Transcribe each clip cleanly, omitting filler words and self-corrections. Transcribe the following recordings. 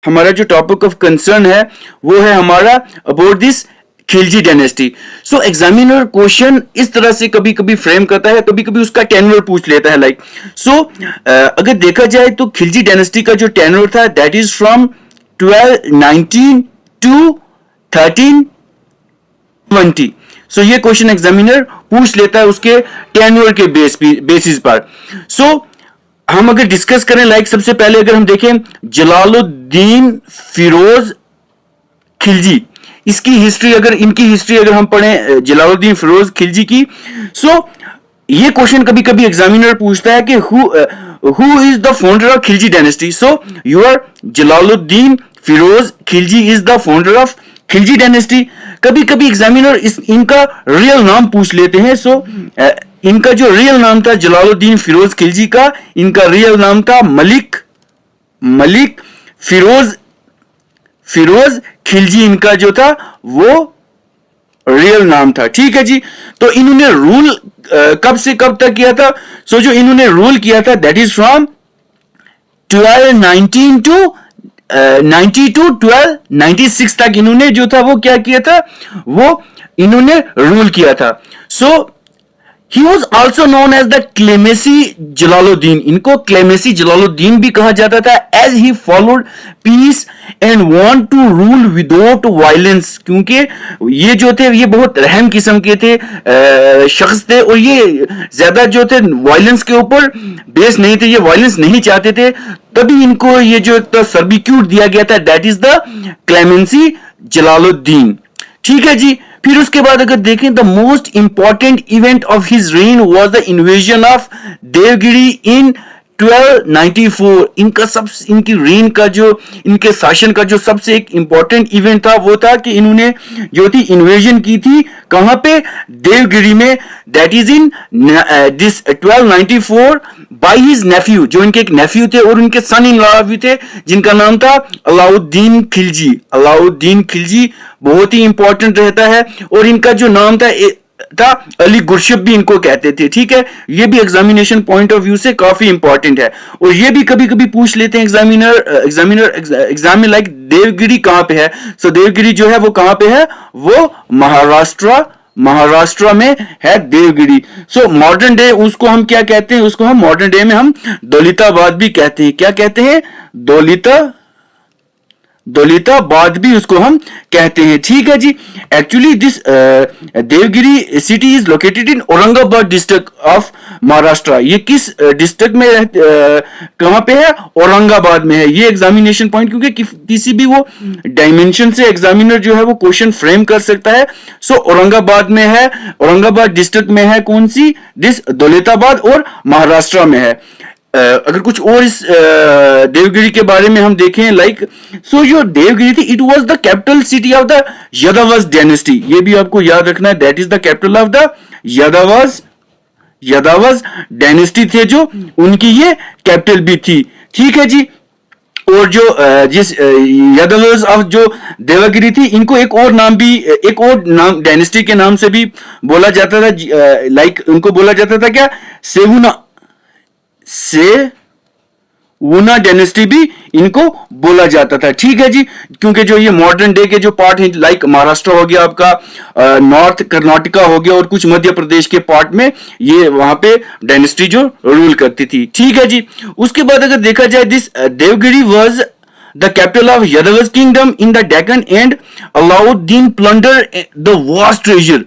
हमारा जो topic of concern है वो है हमारा about this Khilji dynasty. So examiner question इस तरह से कभी कभी फ्रेम करता है, कभी कभी उसका टेन्योर पूछ लेता है लाइक सो अगर देखा जाए तो खिलजी डायनेस्टी का जो टेन्योर था दैट इज फ्रॉम 1219 टू 1320। सो ये क्वेश्चन एग्जामिनर पूछ लेता है उसके टेन्योर के बेसिस पर। सो हम अगर डिस्कस करें लाइक सबसे पहले अगर हम देखें जलालुद्दीन फिरोज खिलजी, इसकी हिस्ट्री अगर इनकी हिस्ट्री अगर हम पढ़ें जलालुद्दीन फिरोज खिलजी की, सो ये क्वेश्चन कभी कभी एग्जामिनर पूछता है कि who is the founder of Khilji dynasty. So your Jalaluddin Firoz Khilji is the founder of Khilji dynasty. कभी कभी एग्जामिनर इनका रियल नाम पूछ लेते हैं। सो इनका जो रियल नाम था जलालुद्दीन फिरोज खिलजी का, इनका रियल नाम था मलिक फिरोज खिलजी, इनका जो था वो रियल नाम था। ठीक है जी। तो इन्होंने रूल कब से कब तक किया था? सो जो इन्होंने रूल किया था दैट इज फ्रॉम 1219 टू 1296 तक इन्होंने जो था वो क्या किया था, वो इन्होंने रूल किया था। सो He was also known as the Clemency Jalaluddin. इनको क्लेमेसी जलालुद्दीन भी कहा जाता था as he followed peace and want to rule without violence, क्योंकि ये जो थे ये बहुत रहम किस्म के थे शख्स थे और ये ज्यादा जो थे वायलेंस के ऊपर बेस नहीं थे, ये वायलेंस नहीं चाहते थे, तभी इनको ये जो सर्बिक्यूट दिया गया था that is the clemency Jalaluddin. ठीक है जी। फिर उसके बाद अगर देखें the most important event of his reign was the invasion of Devagiri in 1294। इनकी रेन का जो इनके शासन का जो सबसे एक इंपॉर्टेंट इवेंट था वो था कि इन्होंने जो थी इन्वेजन की थी कहां पे, देवगिरी में, that is in this 1294 by his Neiphiu, जो इनके एक नेफ्यू थे और उनके सन इन लॉ भी थे जिनका नाम था अलाउद्दीन खिलजी। अलाउद्दीन खिलजी बहुत ही इंपॉर्टेंट रहता है और इनका जो नाम था अली गुरशब भी इनको कहते थे। ठीक है, ये भी एग्जामिनेशन पॉइंट ऑफ व्यू से काफी इंपॉर्टेंट है और ये भी कभी कभी पूछ लेते हैं एग्जाम में लाइक देवगिरी कहां पे है। सो देवगिरी जो है वो कहां पे है, वो महाराष्ट्र में है देवगिरी। सो मॉडर्न डे उसको हम क्या कहते हैं, उसको हम मॉडर्न डे में हम दौलताबाद भी कहते हैं। क्या कहते हैं? दौलताबाद भी उसको हम कहते हैं। ठीक है जी। Actually this Devagiri city is located in Aurangabad district of Maharashtra. ये किस डिस्ट्रिक्ट में कहां पे है? औरंगाबाद में है। ये एग्जामिनेशन पॉइंट, क्योंकि किसी भी वो डायमेंशन से एग्जामिनर जो है वो क्वेश्चन फ्रेम कर सकता है। सो औरंगाबाद में है, औरंगाबाद डिस्ट्रिक्ट में है कौन सी, दिस दौलताबाद, और महाराष्ट्र में है। अगर कुछ और इस देवगिरी के बारे में हम देखें लाइक सो जो देवगिरी थी it was the capital city of the Yadavas dynasty. ये भी आपको याद रखना है, that is the capital of the Yadavas dynasty थे जो उनकी ये कैपिटल भी थी। ठीक है जी। और जो जिस यादवास ऑफ जो देवगिरी थी इनको एक और नाम डायनेस्टी के नाम से भी बोला जाता था, लाइक उनको बोला जाता था क्या, सेवुना डायनेस्टी भी इनको बोला जाता था। ठीक है जी। क्योंकि जो ये मॉडर्न डे के जो पार्ट हैं लाइक महाराष्ट्र हो गया आपका, नॉर्थ कर्नाटका हो गया और कुछ मध्य प्रदेश के पार्ट में ये वहां पे डायनेस्टी जो रूल करती थी। ठीक है जी। उसके बाद अगर देखा जाए this Devagiri was the capital of Yadavas kingdom in the Deccan and Alauddin plunder the vast treasure.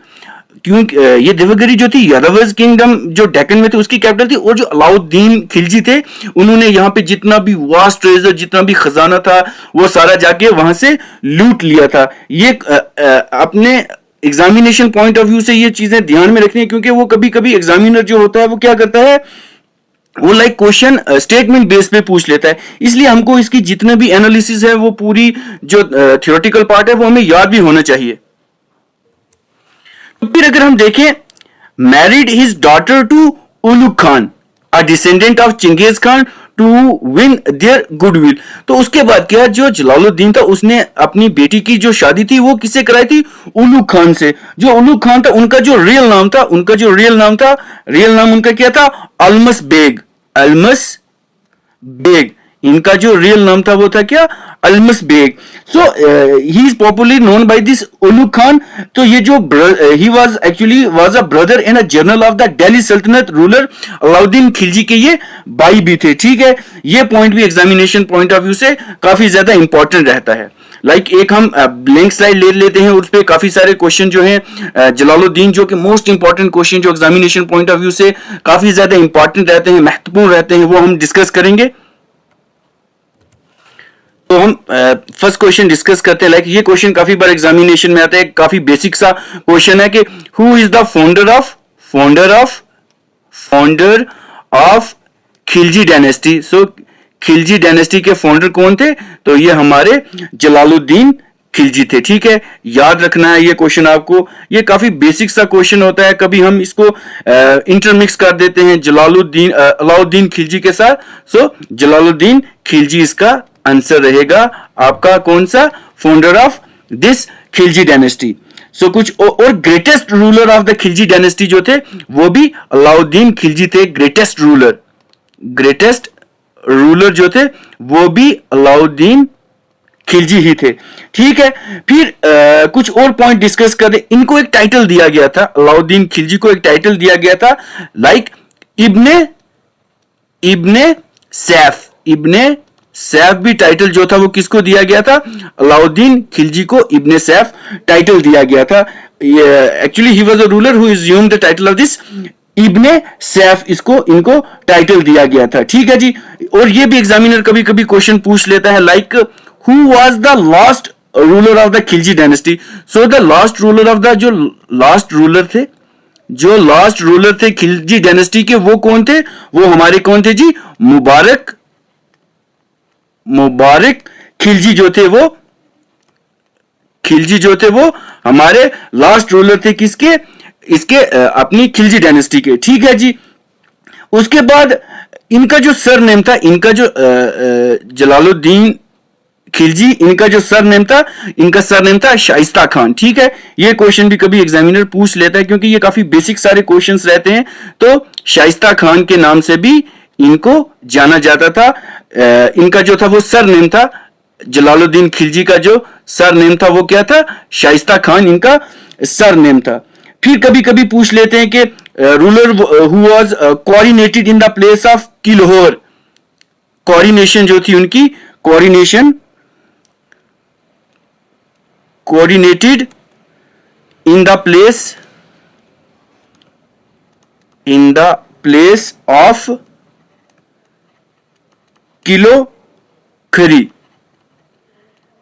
क्योंकि ये देवगिरी जो थी यादवास किंगडम जो डेक्कन में थे उसकी कैपिटल थी, और जो अलाउद्दीन खिलजी थे उन्होंने यहाँ पे जितना भी वास्ट ट्रेजर, जितना भी खजाना था वो सारा जाके वहां से लूट लिया था। ये अपने एग्जामिनेशन पॉइंट ऑफ व्यू से ये चीजें ध्यान में रखनी है, क्योंकि वो कभी कभी एग्जामिनर जो होता है वो क्या करता है, वो लाइक क्वेश्चन स्टेटमेंट बेस पे पूछ लेता है। इसलिए हमको इसकी जितने भी एनालिसिस है वो पूरी जो थियोरेटिकल पार्ट है वो हमें याद भी होना चाहिए। फिर अगर हम देखें married his daughter to Ulugh Khan, a descendant of Chengiz Khan, to win their goodwill. तो उसके बाद क्या, जो जलालुद्दीन था उसने अपनी बेटी की जो शादी थी वो किससे कराई थी, उलुग खान से। जो उलुग खान था उनका जो रियल नाम था, रियल नाम उनका क्या था, अलमस बेग। इनका जो रियल नाम था वो था क्या, Almas Beg. So he is popularly known by this Ulugh Khan. तो ये जो he was actually was a brother and a general of the Delhi सल्तनत रूलर अलाउद्दीन खिलजी के ये भाई भी थे। ठीक है, ये पॉइंट भी एग्जामिनेशन पॉइंट ऑफ व्यू से काफी ज्यादा इंपॉर्टेंट रहता है। एक हम ब्लैंक स्लाइड ले लेते हैं, उस पर काफी सारे क्वेश्चन जो हैं जलालुद्दीन, जो कि मोस्ट इंपॉर्टेंट क्वेश्चन जो एग्जामिनेशन पॉइंट ऑफ व्यू से काफी ज्यादा इंपॉर्टेंट रहते हैं, महत्वपूर्ण रहते हैं, वो हम डिस्कस करेंगे। तो हम फर्स्ट क्वेश्चन डिस्कस करते हैं। ये क्वेश्चन काफी बार एग्जामिनेशन में आता है, काफी बेसिक सा क्वेश्चन है कि who is the founder of Khilji dynasty. So Khilji dynasty के फाउंडर कौन थे, तो ये हमारे जलालुद्दीन खिलजी थे। ठीक है, याद रखना है ये क्वेश्चन आपको, ये काफी बेसिक सा क्वेश्चन होता है, कभी हम इसको इंटरमिक्स कर देते हैं अलाउद्दीन खिलजी के साथ। सो जलालुद्दीन खिलजी इसका आंसर रहेगा आपका, कौन सा, founder of this Khilji dynasty. So कुछ और greatest ruler of the Khilji dynasty जो थे वो भी अलाउद्दीन खिलजी थे। ग्रेटेस्ट रूलर जो थे वो भी अलाउद्दीन खिलजी ही थे। ठीक है, फिर कुछ और पॉइंट डिस्कस कर दे। इनको एक टाइटल दिया गया था, अलाउद्दीन खिलजी को एक टाइटल दिया गया था, इब्ने सैफ भी टाइटल जो था वो किसको दिया गया था, अलाउद्दीन खिलजी को इब्ने सैफ टाइटल दिया गया था। Actually he was a ruler who assumed the title of this Ibne Saif, इनको टाइटल दिया गया था। ठीक है जी, और ये भी एग्जामिनर कभी कभी क्वेश्चन पूछ लेता है, who was the last ruler of the Khilji dynasty. So the last ruler of the जो लास्ट रूलर थे खिलजी डायनेस्टी के, वो कौन थे, वो हमारे कौन थे जी, मुबारक खिलजी जो थे वो हमारे लास्ट रूलर थे, किसके, इसके अपनी खिलजी डायनेस्टी के। ठीक है जी, उसके बाद इनका जो सरनेम था, जलालुद्दीन खिलजी, इनका सरनेम था शाइस्ता खान। ठीक है, ये क्वेश्चन भी कभी एग्जामिनर पूछ लेता है, क्योंकि ये काफी बेसिक सारे क्वेश्चंस रहते हैं। तो शाइस्ता खान के नाम से भी इनको जाना जाता था। इनका जो था वो सरनेम था, जलालुद्दीन खिलजी का जो सरनेम था वो क्या था, शाइस्ता खान इनका सरनेम था। फिर कभी कभी पूछ लेते हैं कि ruler who was coordinated in the place of Kilohar. Coordination जो थी उनकी, coordinated in the place of Kilokhari.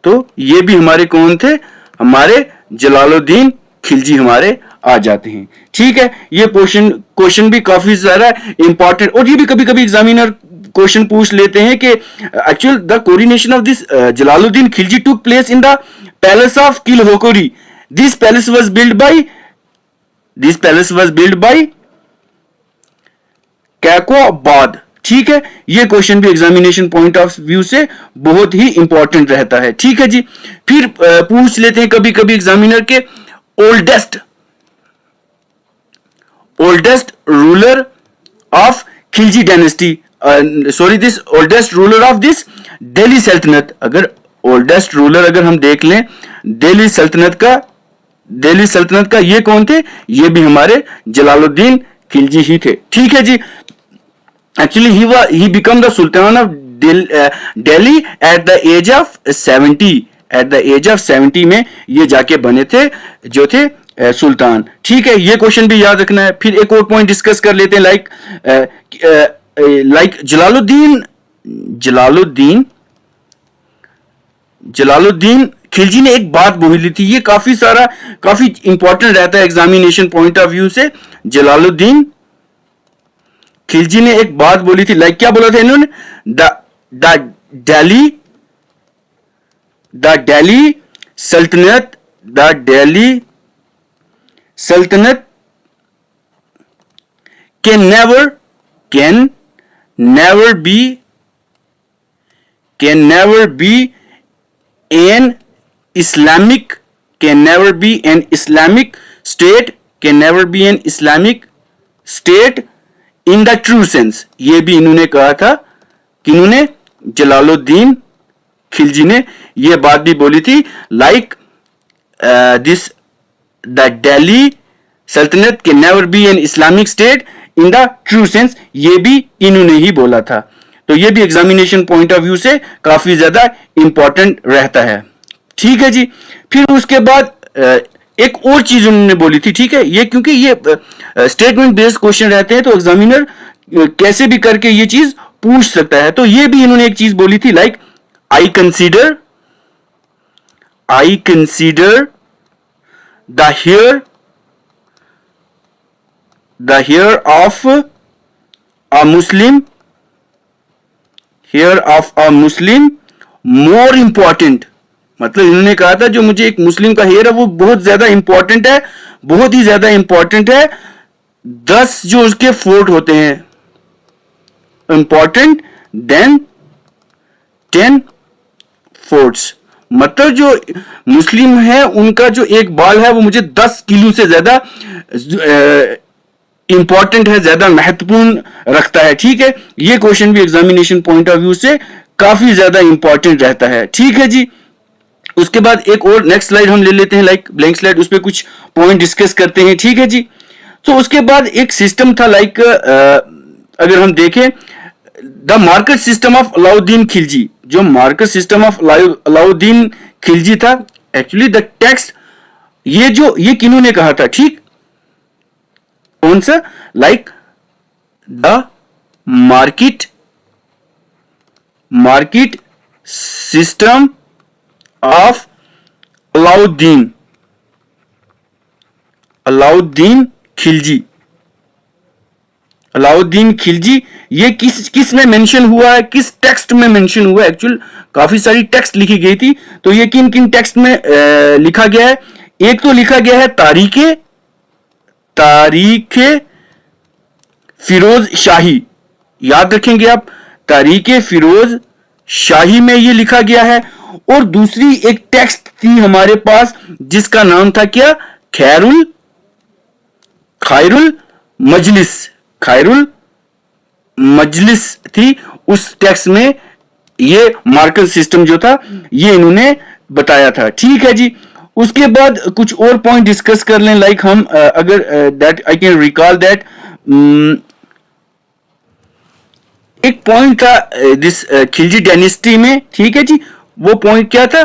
तो ये भी हमारे कौन थे, हमारे जलालुद्दीन खिलजी हमारे आ जाते हैं। ठीक है, ये क्वेश्चन भी काफी ज्यादा इंपॉर्टेंट, और ये भी कभी कभी एग्जामिनर क्वेश्चन पूछ लेते हैं कि actual the coordination of this Jalaluddin Khilji took place in the palace of Kilokhari. This palace was build by Kaiqubad. ठीक है, ये क्वेश्चन भी एग्जामिनेशन पॉइंट ऑफ व्यू से बहुत ही इंपॉर्टेंट रहता है। ठीक है जी, फिर पूछ लेते हैं कभी कभी एग्जामिनर के oldest ruler of Khilji dynasty, this oldest ruler of this Delhi सल्तनत। अगर ओल्डेस्ट रूलर अगर हम देख लें दिल्ली सल्तनत का ये कौन थे, ये भी हमारे जलालुद्दीन खिलजी ही थे। ठीक है जी, actually he became the sultan of Delhi at the age of 70 में ये जाके बने थे, जो थे सुल्तान। ठीक है, ये क्वेश्चन भी याद रखना है। फिर एक और पॉइंट डिस्कस कर लेते हैं, जलालुद्दीन खिलजी ने एक बात बोली थी, ये काफी इंपॉर्टेंट रहता है एग्जामिनेशन पॉइंट ऑफ व्यू से। जलालुद्दीन खिलजी ने एक बात बोली थी, क्या बोला था इन्होंने, द दिल्ली सल्तनत can never be an Islamic state in the true sense। ये भी इन्होंने कहा था, किन्होंने जलालुद्दीन खिलजी ने यह बात भी बोली थी, लाइक दिस द दिल्ली सल्तनत can never be an Islamic state in the true sense, ये भी इन्होंने ही बोला था। तो ये भी एग्जामिनेशन पॉइंट ऑफ व्यू से काफी ज्यादा इंपॉर्टेंट रहता है। ठीक है जी। फिर उसके बाद एक और चीज उन्होंने बोली थी, ठीक है, ये क्योंकि ये स्टेटमेंट बेस्ड क्वेश्चन रहते हैं तो एग्जामिनर कैसे भी करके ये चीज पूछ सकता है। तो ये भी इन्होंने एक चीज बोली थी, like I consider the heir of a Muslim more important. मतलब इन्होंने कहा था जो मुझे एक मुस्लिम का हेयर है वो बहुत ज्यादा इंपॉर्टेंट है, बहुत ही ज्यादा इंपॉर्टेंट है 10 जो उसके फोर्ट होते हैं इंपॉर्टेंट देन 10 फोर्ट्स। मतलब जो मुस्लिम है उनका जो एक बाल है वो मुझे 10 किलो से ज्यादा इंपॉर्टेंट है, ज्यादा महत्वपूर्ण रखता है। ठीक है, ये क्वेश्चन भी एग्जामिनेशन पॉइंट ऑफ व्यू से काफी ज्यादा इंपॉर्टेंट रहता है। ठीक है जी। उसके बाद एक और नेक्स्ट स्लाइड हम ले लेते हैं, लाइक ब्लैंक स्लाइड, उस पर कुछ पॉइंट डिस्कस करते हैं। ठीक है जी। तो उसके बाद एक सिस्टम था, लाइक अगर हम देखें the market system of Alauddin Khilji, जो market system of Alauddin Khilji था, एक्चुअली द टेक्स्ट ये किन्होंने कहा था, ठीक, कौन सा, like the market system of Alauddin Khilji ये किस में मेंशन हुआ है, किस टेक्स्ट में मेंशन हुआ है। एक्चुअल काफी सारी टेक्स्ट लिखी गई थी, तो ये किन किन टेक्स्ट में लिखा गया है। एक तो लिखा गया है तारीखे फिरोज शाही, याद रखेंगे आप, तारीखे फिरोज शाही में ये लिखा गया है। और दूसरी एक टेक्स्ट थी हमारे पास जिसका नाम था क्या, खैरुल मजलिस थी। उस टेक्स्ट में ये मार्केट सिस्टम जो था ये इन्होंने बताया था। ठीक है जी। उसके बाद कुछ और पॉइंट डिस्कस कर लें, लाइक हम अगर that I can recall that एक पॉइंट था दिस खिलजी डायनेस्टी में। ठीक है जी। वो पॉइंट क्या था,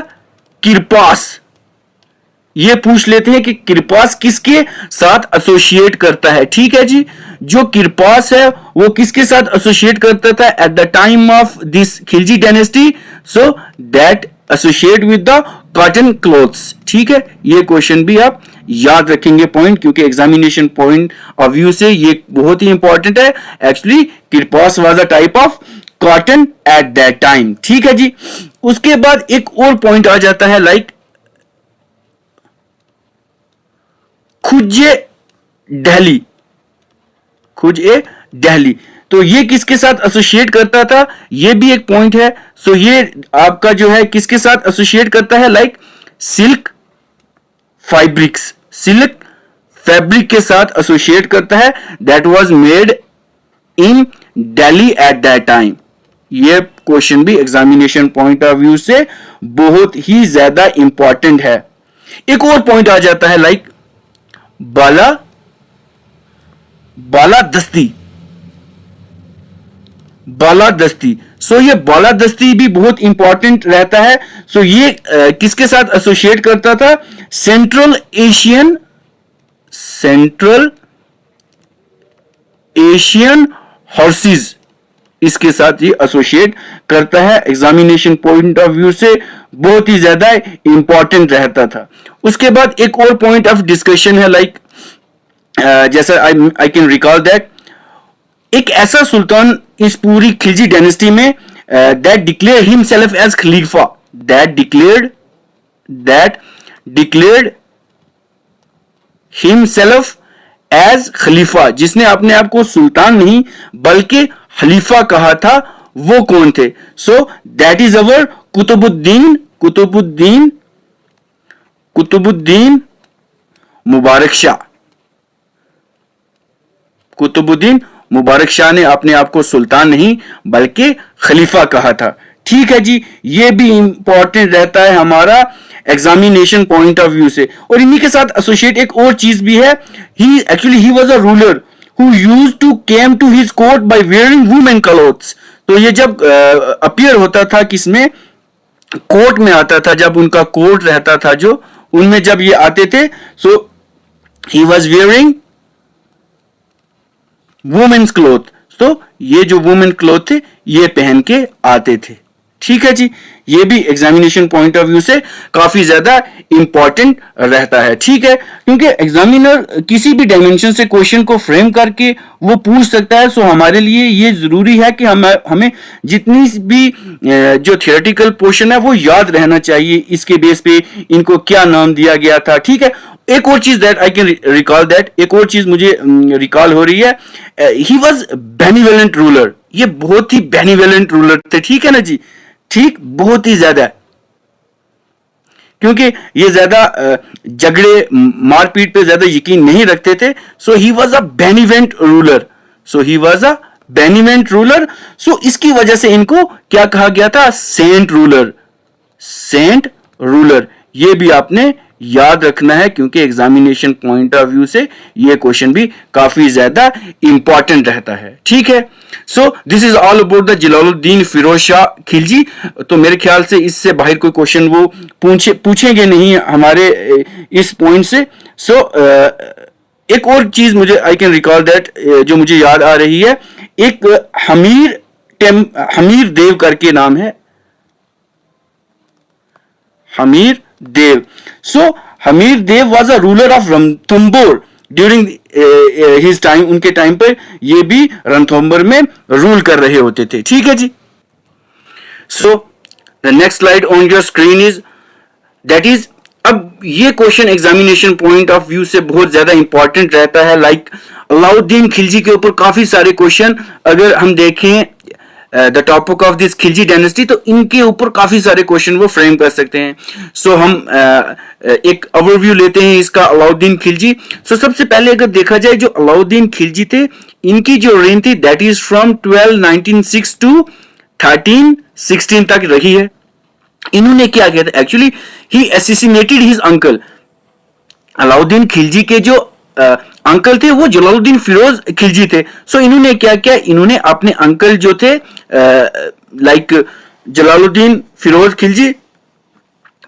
किरपास। ये पूछ लेते हैं कि किरपास किसके साथ एसोसिएट करता है। ठीक है जी। जो किरपास है वो किसके साथ एसोसिएट करता था at the time of this Khilji dynasty, so that associate with the cotton clothes. ठीक है, ये क्वेश्चन भी आप याद रखेंगे पॉइंट, क्योंकि एग्जामिनेशन पॉइंट ऑफ व्यू से ये बहुत ही इंपॉर्टेंट है। Actually kirpas was a type of cotton at that time. ठीक है जी। उसके बाद एक और पॉइंट आ जाता है, लाइक खुजे दहली। तो ये किसके साथ एसोसिएट करता था, ये भी एक पॉइंट है। सो ये आपका जो है किसके साथ एसोसिएट करता है, लाइक सिल्क फैब्रिक के साथ एसोसिएट करता है, that was made in Delhi eight that time. ये क्वेश्चन भी एग्जामिनेशन पॉइंट ऑफ व्यू से बहुत ही ज्यादा इंपॉर्टेंट है। एक और पॉइंट आ जाता है, लाइक बालादस्ती। सो ये बालादस्ती भी बहुत इंपॉर्टेंट रहता है। सो ये किसके साथ एसोसिएट करता था, सेंट्रल एशियन हॉर्सेस, इसके साथ ये एसोसिएट करता है। एग्जामिनेशन पॉइंट ऑफ व्यू से बहुत ही ज्यादा इंपॉर्टेंट रहता था। उसके बाद एक और पॉइंट ऑफ डिस्कशन है, लाइक जैसा आई कैन रिकॉल दैट एक ऐसा सुल्तान इस पूरी खिलजी डायनेस्टी में दैट डिक्लेयर हिमसेल्फ एज खलीफा, दैट डिक्लेयर्ड हिमसेल्फ एज खलीफा, जिसने अपने आप को सुल्तान नहीं बल्कि खलीफा कहा था, वो कौन थे। So that is our Qutbuddin Mubarak Shah ने अपने आप को सुल्तान नहीं बल्कि खलीफा कहा था। ठीक है जी, ये भी इंपॉर्टेंट रहता है हमारा एग्जामिनेशन पॉइंट ऑफ व्यू से। और इन्हीं के साथ एसोसिएट एक और चीज भी है, he was a ruler who used to came to his court by wearing women clothes. तो ये जब अपीयर होता था किसमें, कोर्ट में आता था, जब उनका कोर्ट रहता था जो, उनमें जब ये आते थे, so he was wearing women's cloth. तो ये जो वुमेन क्लोथ थे ये पहन के आते थे। ठीक है जी, ये भी एग्जामिनेशन पॉइंट ऑफ व्यू से काफी ज्यादा इंपॉर्टेंट रहता है। ठीक है, क्योंकि एग्जामिनर किसी भी डायमेंशन से क्वेश्चन को फ्रेम करके वो पूछ सकता है। सो हमारे लिए ये जरूरी है कि हमें जितनी भी जो थियोरेटिकल पोर्शन है वो याद रहना चाहिए, इसके बेस पे इनको क्या नाम दिया गया था। ठीक है, एक और चीज that I can recall that, एक और चीज मुझे रिकॉल हो रही है, ही वॉज बेनिवोलेंट रूलर। ये बहुत ही बेनिवोलेंट रूलर थे। ठीक है ना जी, ठीक, बहुत ही ज्यादा, क्योंकि ये ज्यादा झगड़े मारपीट पे ज्यादा यकीन नहीं रखते थे। So he was a benevolent ruler, so he was a benevolent ruler. So इसकी वजह से इनको क्या कहा गया था, सेंट रूलर, सेंट रूलर। ये भी आपने याद रखना है, क्योंकि एग्जामिनेशन पॉइंट ऑफ व्यू से ये क्वेश्चन भी काफी ज्यादा इंपॉर्टेंट रहता है। ठीक है, so this is all about the Jalaluddin Firoz Shah Khilji. तो मेरे ख्याल से इससे बाहर कोई क्वेश्चन वो पूछेंगे नहीं हमारे इस पॉइंट से। सो एक और चीज मुझे आई कैन रिकॉल दैट, जो मुझे याद आ रही है, एक हमीर देव करके नाम है, Hammir Dev. So Hammir Dev was a ruler of Ranthambore during his time. उनके टाइम पे ये भी रणथंबोर में रूल कर रहे होते थे। ठीक है जी, so the next slide on your screen is that is, अब ये question examination point of view से बहुत ज्यादा इंपॉर्टेंट रहता है। लाइक अलाउद्दीन खिलजी के ऊपर काफी सारे क्वेश्चन अगर हम देखें the topic of this Khilji dynasty, तो इनके ऊपर काफी सारे क्वेश्चन वो फ्रेम कर सकते हैं। सो हम एक ओवरव्यू लेते हैं इसका, अलाउद्दीन खिलजी। सो सबसे पहले अगर देखा जाए, जो अलाउद्दीन खिलजी थे, इनकी जो रेन थी दैट इज फ्रॉम 1296 टू 1316 तक रही है। इन्होंने क्या किया था, एक्चुअली ही assassinated his uncle. Alauddin Khilji के जो अंकल थे वो जलालुद्दीन फिरोज खिलजी थे। सो इन्होंने क्या किया, इन्होंने अपने अंकल जो थे लाइक जलालुद्दीन फिरोज खिलजी,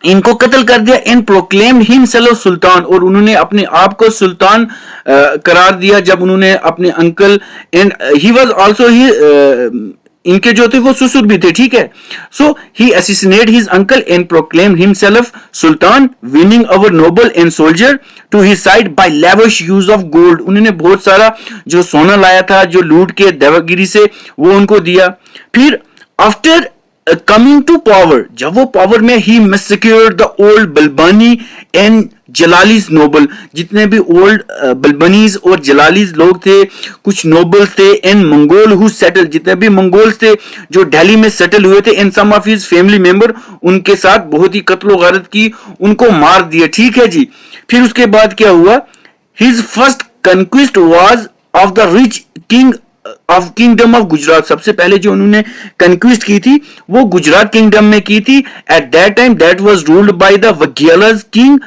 इनको कत्ल कर दिया। एंड प्रोक्लेम्ड हिमसेल्फ सुल्तान, और उन्होंने अपने आप को सुल्तान करार दिया जब उन्होंने अपने uncle, and he was also he, इनके जो थे वो ससुर भी थे। ठीक है, so he assassinated his uncle and proclaimed himself sultan, winning our noble and soldier to his side by lavish use of gold. उन्होंने बहुत सारा जो सोना लाया था, जो लूट के देवगिरी से, वो उनको दिया। फिर आफ्टर कमिंग टू पावर, जब वो पावर में, ही मैसेक्योर्ड द ओल्ड बलबानी एंड जलालीज नोबल। जितने भी ओल्ड बलबनीज और जलालीज लोग थे, कुछ नोबल्स थे, एंड मंगोल हु सेटल, जितने भी मंगोल्स थे जो दिल्ली में सेटल हुए थे, and some of his family member, उनके साथ बहुत ही कत्लो गारत की, उनको मार दिया। ठीक है जी, फिर उसके बाद क्या हुआ, his first conquest was of the rich king of kingdom of Gujarat. सबसे पहले जो उन्होंने कंक्विस्ट की थी वो गुजरात किंगडम में की थी। At that time that was ruled by the Vaghelas king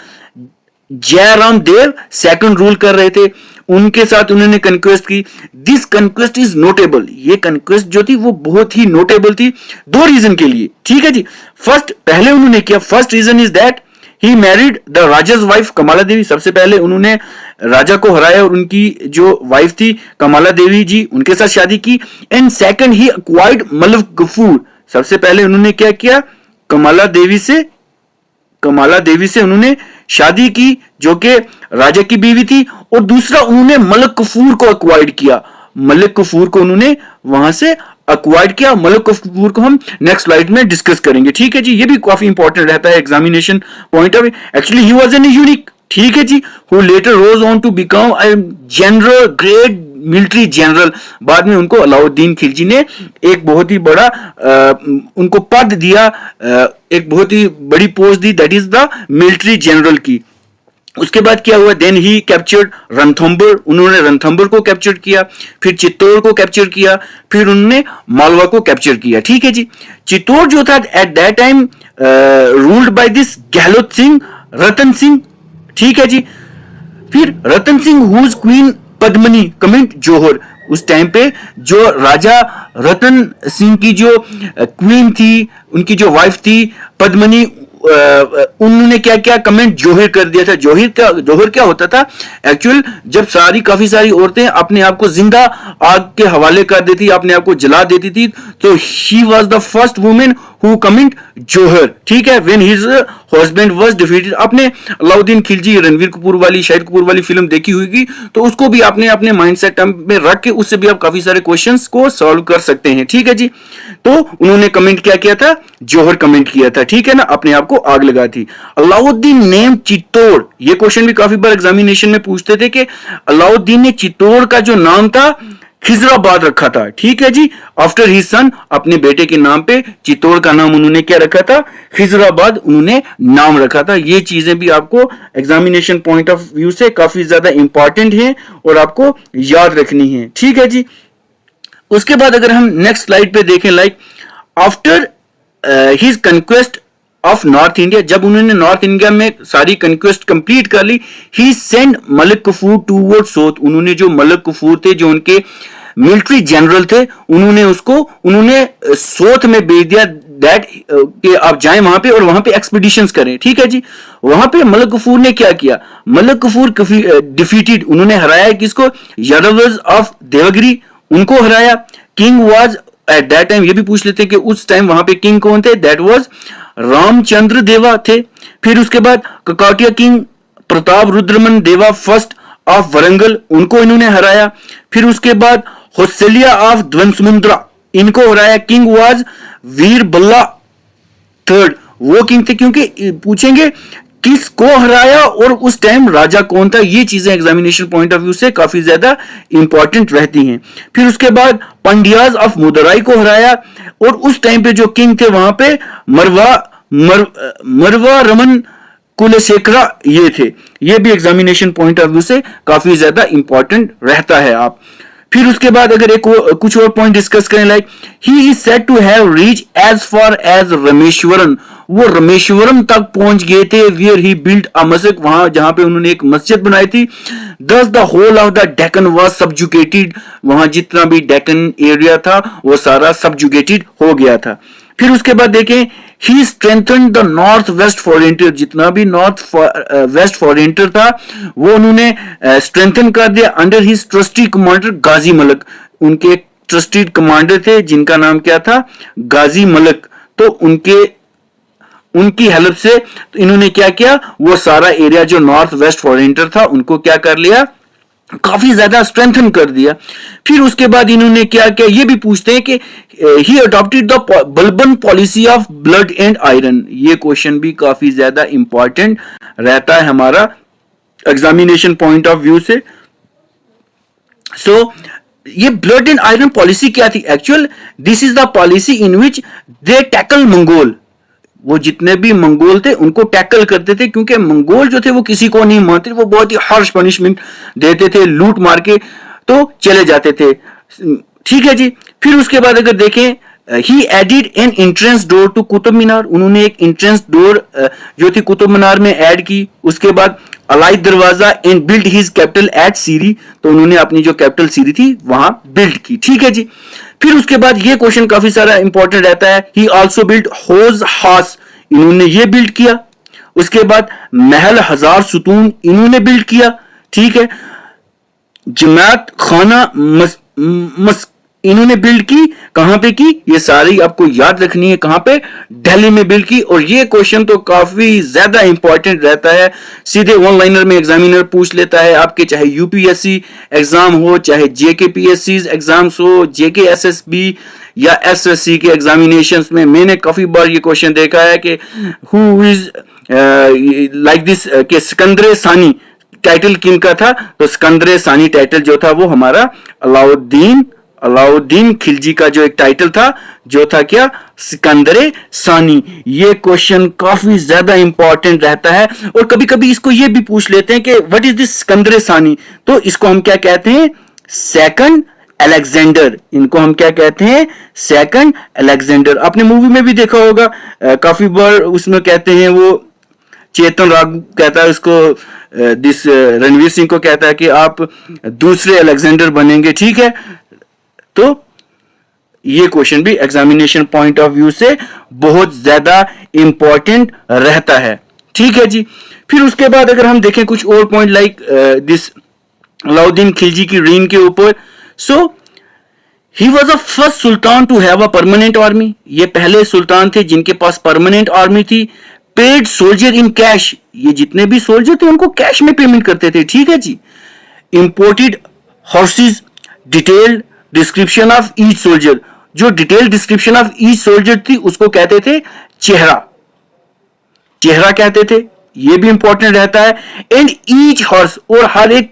Jayaram Dev second rule कर रहे थे, उनके साथ उन्होंने कंक्वेस्ट की। दिस कंक्वेस्ट इज नोटेबल, ये कंक्वेस्ट जो थी वो बहुत ही नोटेबल थी दो रीजन के लिए। ठीक है जी, फर्स्ट पहले उन्होंने किया, first reason is that he married the raja's wife Kamala Devi. सबसे पहले उन्होंने राजा को हराया और उनकी जो वाइफ थी कमाला देवी जी, उनके साथ शादी की। And second he acquired Malik Kafur. सबसे पहले उन्होंने क्या किया, कमाला देवी से उन्होंने शादी की, जो कि राजा की बीवी थी। और दूसरा उन्होंने मलक कफूर को एक्वायर्ड किया, मलक कफूर को उन्होंने वहां से एक्वायर्ड किया। मलक कफूर को हम नेक्स्ट स्लाइड में डिस्कस करेंगे। ठीक है जी, ये भी काफी इंपॉर्टेंट रहता है examination point of view. Actually he was an unique, ठीक है जी, who later rose on to become a general, great military general. बाद में उनको अलाउद्दीन खिलजी ने एक बहुत ही बड़ा उनको पद दिया, एक बहुत ही बड़ी post the, that is the military general की। उसके बाद क्या हुआ, देन ही कैप्चर्ड रणथंबोर, उन्होंने रणथंबोर को कैप्चर किया, फिर चित्तौड़ को कैप्चर किया, फिर उन्होंने मालवा को कैप्चर किया। ठीक है जी। चित्तौड़ जो था at that time ruled by this Gahlot Singh, Ratan Singh. ठीक है जी। फिर Ratan Singh whose queen Padmini commit jauhar, उस टाइम पे जो राजा रतन सिंह की जो क्वीन थी, उनकी जो वाइफ थी पद्मनी, उन्होंने क्या क्या कमेंट जोहर कर दिया था। जोहर क्या होता था एक्चुअल, जब काफी सारी औरतें अपने आप को जिंदा आग के हवाले कर देती, अपने आप को जला देती थी, तो she was the first women who commit jauhar. ठीक है। When his husband was defeated, आपने अलाउद्दीन खिलजी रणवीर कपूर वाली, शाहिद कपूर वाली फिल्म देखी होगी, तो उसको भी आपने अपने माइंडसेट में रख के उससे भी आप काफी सारे क्वेश्चंस को सॉल्व कर सकते हैं। ठीक है जी। तो उन्होंने कमेंट क्या किया था, जोहर कमेंट किया था। ठीक है ना, अपने आप को आग लगा थी। अलाउद्दीन नेम चित्तौड़, ये क्वेश्चन भी काफी बार एग्जामिनेशन में पूछते थे कि अलाउद्दीन ने चित्तौड़ का जो नाम था खिजराबाद रखा था। ठीक है जी। आफ्टर हिज सन, अपने बेटे के नाम पे चित्तौड़ का नाम उन्होंने क्या रखा था, खिजराबाद उन्होंने नाम रखा था। ये चीजें भी आपको एग्जामिनेशन पॉइंट ऑफ व्यू से काफी ज्यादा इंपॉर्टेंट हैं और आपको याद रखनी है। ठीक है जी। उसके बाद अगर हम नेक्स्ट स्लाइड पे देखें, like after his conquest of north India, जब उन्होंने नॉर्थ इंडिया में सारी कंक्वेस्ट कंप्लीट कर ली, he send Malik Kafur toward south, उन्होंने जो मलिक कफूर थे, जो उनके मिलिट्री जनरल थे, उन्होंने साउथ में भेज दिया, दैट कि आप जाएं वहां पे और वहां पे एक्सपीडिशंस करें। ठीक है जी। वहां पे मलिक कफूर ने क्या किया, मलिक कफूर डिफीटेड, उन्होंने हराया किसको, यादव्स ऑफ देवगिरी, उनको हराया। King was at that time, ये भी पूछ लेते हैं कि उस टाइम वहां पे किंग कौन थे, दैट वाज रामचंद्र देवा थे। फिर उसके बाद ककाटिया किंग प्रताप रुद्रमन देवा फर्स्ट ऑफ वरंगल, उनको इन्होंने हराया। फिर उसके बाद होसेलिया ऑफ ध्वंसमुंद्रा, इनको हराया। किंग वाज वीर बल्ला थर्ड, वो किंग थे, क्योंकि पूछेंगे किसको हराया और उस टाइम राजा कौन था, ये चीजें एग्जामिनेशन पॉइंट ऑफ व्यू से काफी ज्यादा इंपॉर्टेंट रहती हैं। फिर उसके बाद पंड्याज ऑफ मुदराई को हराया और उस टाइम पे जो किंग थे वहां पे मरवा रमन कुलशेखरा ये थे। ये भी एग्जामिनेशन पॉइंट ऑफ व्यू से काफी ज्यादा इंपॉर्टेंट रहता है। आप फिर उसके बाद अगर कुछ और पॉइंट डिस्कस करें, like he is said to have reach as far as Rameswaram, वो रामेश्वरम तक पहुंच गए थे, वियर ही बिल्ट अ मस्जिद, वहां जहां पे उन्होंने एक मस्जिद बनाई थी। Thus the whole of the Deccan was subjugated, वहां जितना भी डेक्कन एरिया था वो सारा सबजुगेटेड हो गया था। फिर उसके बाद देखें, ही स्ट्रेंथन द नॉर्थ वेस्ट फॉरेंटियर, जितना भी नॉर्थ वेस्ट फॉरेंटियर था वो उन्होंने स्ट्रेंथन कर दिया अंडर हिज ट्रस्टी कमांडर गाजी मलिक, उनके ट्रस्टी कमांडर थे जिनका नाम क्या था, गाजी मलिक। तो उनकी हेल्प से तो इन्होंने क्या किया, वो सारा एरिया जो नॉर्थ वेस्ट फॉरेंटियर था उनको क्या कर लिया, काफी ज्यादा स्ट्रेंथन कर दिया। फिर उसके बाद इन्होंने क्या किया, ये भी पूछते हैं कि he adopted the Balban policy of blood and iron, ये क्वेश्चन भी काफी ज्यादा इंपॉर्टेंट रहता है हमारा एग्जामिनेशन पॉइंट ऑफ व्यू से। सो ये ब्लड एंड आयरन पॉलिसी क्या थी, actual this is the policy in which they tackle Mongol, वो जितने भी मंगोल थे उनको टैकल करते थे, क्योंकि मंगोल जो थे वो किसी को नहीं मानते, वो बहुत ही हार्श पनिशमेंट देते थे, लूट मार के तो चले जाते थे। ठीक है जी। फिर उसके बाद अगर देखें, he added an entrance door to Qutub Minar, उन्होंने एक एंट्रेंस डोर जो थी कुतुब मीनार में ऐड की। उसके बाद Alai Darwaza and build his capital at Siri, तो उन्होंने अपनी जो कैपिटल सीरी थी वहां बिल्ड की। ठीक है जी। फिर उसके बाद ये क्वेश्चन काफी सारा इंपॉर्टेंट रहता है, ही आल्सो बिल्ड होज हास, इन्होंने ये बिल्ड किया। उसके बाद महल हजार सुतून इन्होंने बिल्ड किया। ठीक है। जमात खाना इन्होंने बिल्ड की, कहां पे की, ये सारी आपको याद रखनी है, कहां पे, दिल्ली में बिल्ड की। और ये क्वेश्चन तो काफी ज्यादा इंपॉर्टेंट रहता है, सीधे वन लाइनर में एग्जामिनर पूछ लेता है आपके, चाहे यूपीएससी एग्जाम हो, चाहे जेकेपीएससी एग्जाम्स हो, जेकेएसएसबी या एसएससी के एग्जामिनेशंस में। मैंने काफी बार ये क्वेश्चन देखा है कि हु इज लाइक दिस, के सिकंदर सानी टाइटल किन का था, तो सिकंदर सानी टाइटल जो था वो हमारा अलाउद्दीन अलाउद्दीन खिलजी का जो एक टाइटल था, जो था क्या, सिकंदर सानी। ये क्वेश्चन काफी ज्यादा इंपॉर्टेंट रहता है, और कभी कभी इसको ये भी पूछ लेते हैं कि व्हाट इज दिस सिकंदर सानी, तो इसको हम क्या कहते हैं, सेकंड अलेक्जेंडर। इनको हम क्या कहते हैं, सेकंड अलेक्जेंडर। आपने मूवी में भी देखा होगा, काफी बार उसमें कहते हैं, वो चेतन राग कहता है उसको, दिस रणवीर सिंह को कहता है कि आप दूसरे अलेक्जेंडर बनेंगे, ठीक है। तो ये क्वेश्चन भी एग्जामिनेशन पॉइंट ऑफ व्यू से बहुत ज्यादा इंपॉर्टेंट रहता है, ठीक है जी। फिर उसके बाद अगर हम देखें कुछ और point like this Alauddin Khilji की रीन के ऊपर, so he was a first sultan to have a permanent army. ये पहले सुल्तान थे जिनके पास परमानेंट आर्मी थी। पेड सोल्जर इन कैश, ये जितने भी सोल्जर थे उनको कैश में पेमेंट करते थे, ठीक है जी। Imported horses, detailed description of each soldier, जो detailed description of each soldier थी उसको कहते थे चेहरा, चेहरा कहते थे, ये भी इंपॉर्टेंट रहता है। एंड ईच हॉर्स, और हर एक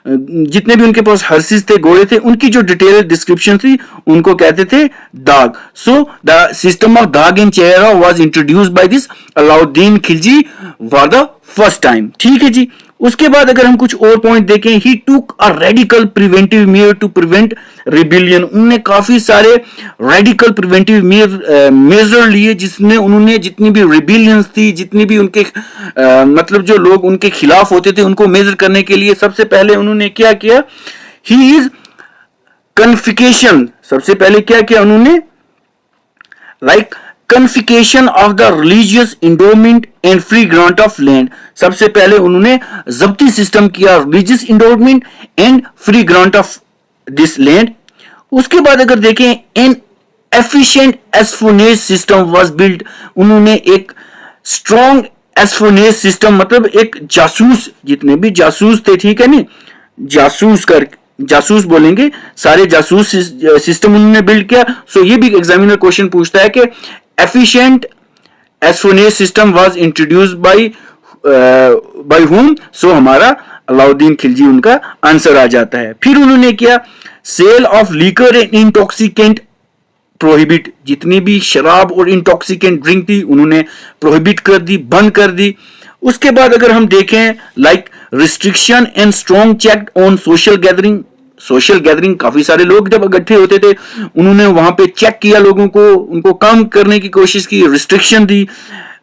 जितने भी उनके पास हॉर्सेस थे, घोड़े थे, उनकी जो डिटेल डिस्क्रिप्शन थी उनको कहते थे दाग। सो द सिस्टम ऑफ दाग इन चेहरा was introduced by this Alauddin Khilji for the first time, ठीक है जी। उसके बाद अगर हम कुछ और पॉइंट देखें, he took a radical preventive measure to prevent rebellion. उन्होंने काफी सारे रेडिकल प्रिवेंटिव मेजर लिए, जिसमें उन्होंने जितनी भी रिबिलियंस थी, जितनी भी उनके मतलब जो लोग उनके खिलाफ होते थे, उनको मेजर करने के लिए सबसे पहले उन्होंने क्या किया, ही इज कन्फिकेशन। सबसे पहले क्या किया उन्होंने, like confiscation of the religious endowment and free grant of land. सबसे पहले उन्होंने जब्ती सिस्टम किया, religious endowment and free grant of this land. उसके बाद अगर देखें, an efficient espionage system was build. उन्होंने एक स्ट्रॉन्ग एस्फोनेज सिस्टम, मतलब एक जासूस, जितने भी जासूस थे, ठीक है नहीं, जासूस बोलेंगे, सारे जासूस सिस्टम उन्होंने बिल्ड किया। सो ये भी एग्जामिनर क्वेश्चन पूछता है कि efficient espionage system was introduced by whom. So हमारा अलाउद्दीन खिलजी उनका आंसर आ जाता है। फिर उन्होंने किया, sale of liquor and intoxicant prohibit. जितनी भी शराब और इंटॉक्सिकेंट ड्रिंक थी उन्होंने प्रोहिबिट कर दी, बंद कर दी। उसके बाद अगर हम देखें, like restriction and strong check on social gathering. Social gathering, काफी सारे लोग जब इकट्ठे होते थे, उन्होंने वहां पे चेक किया लोगों को, उनको कम करने की कोशिश की, restriction the.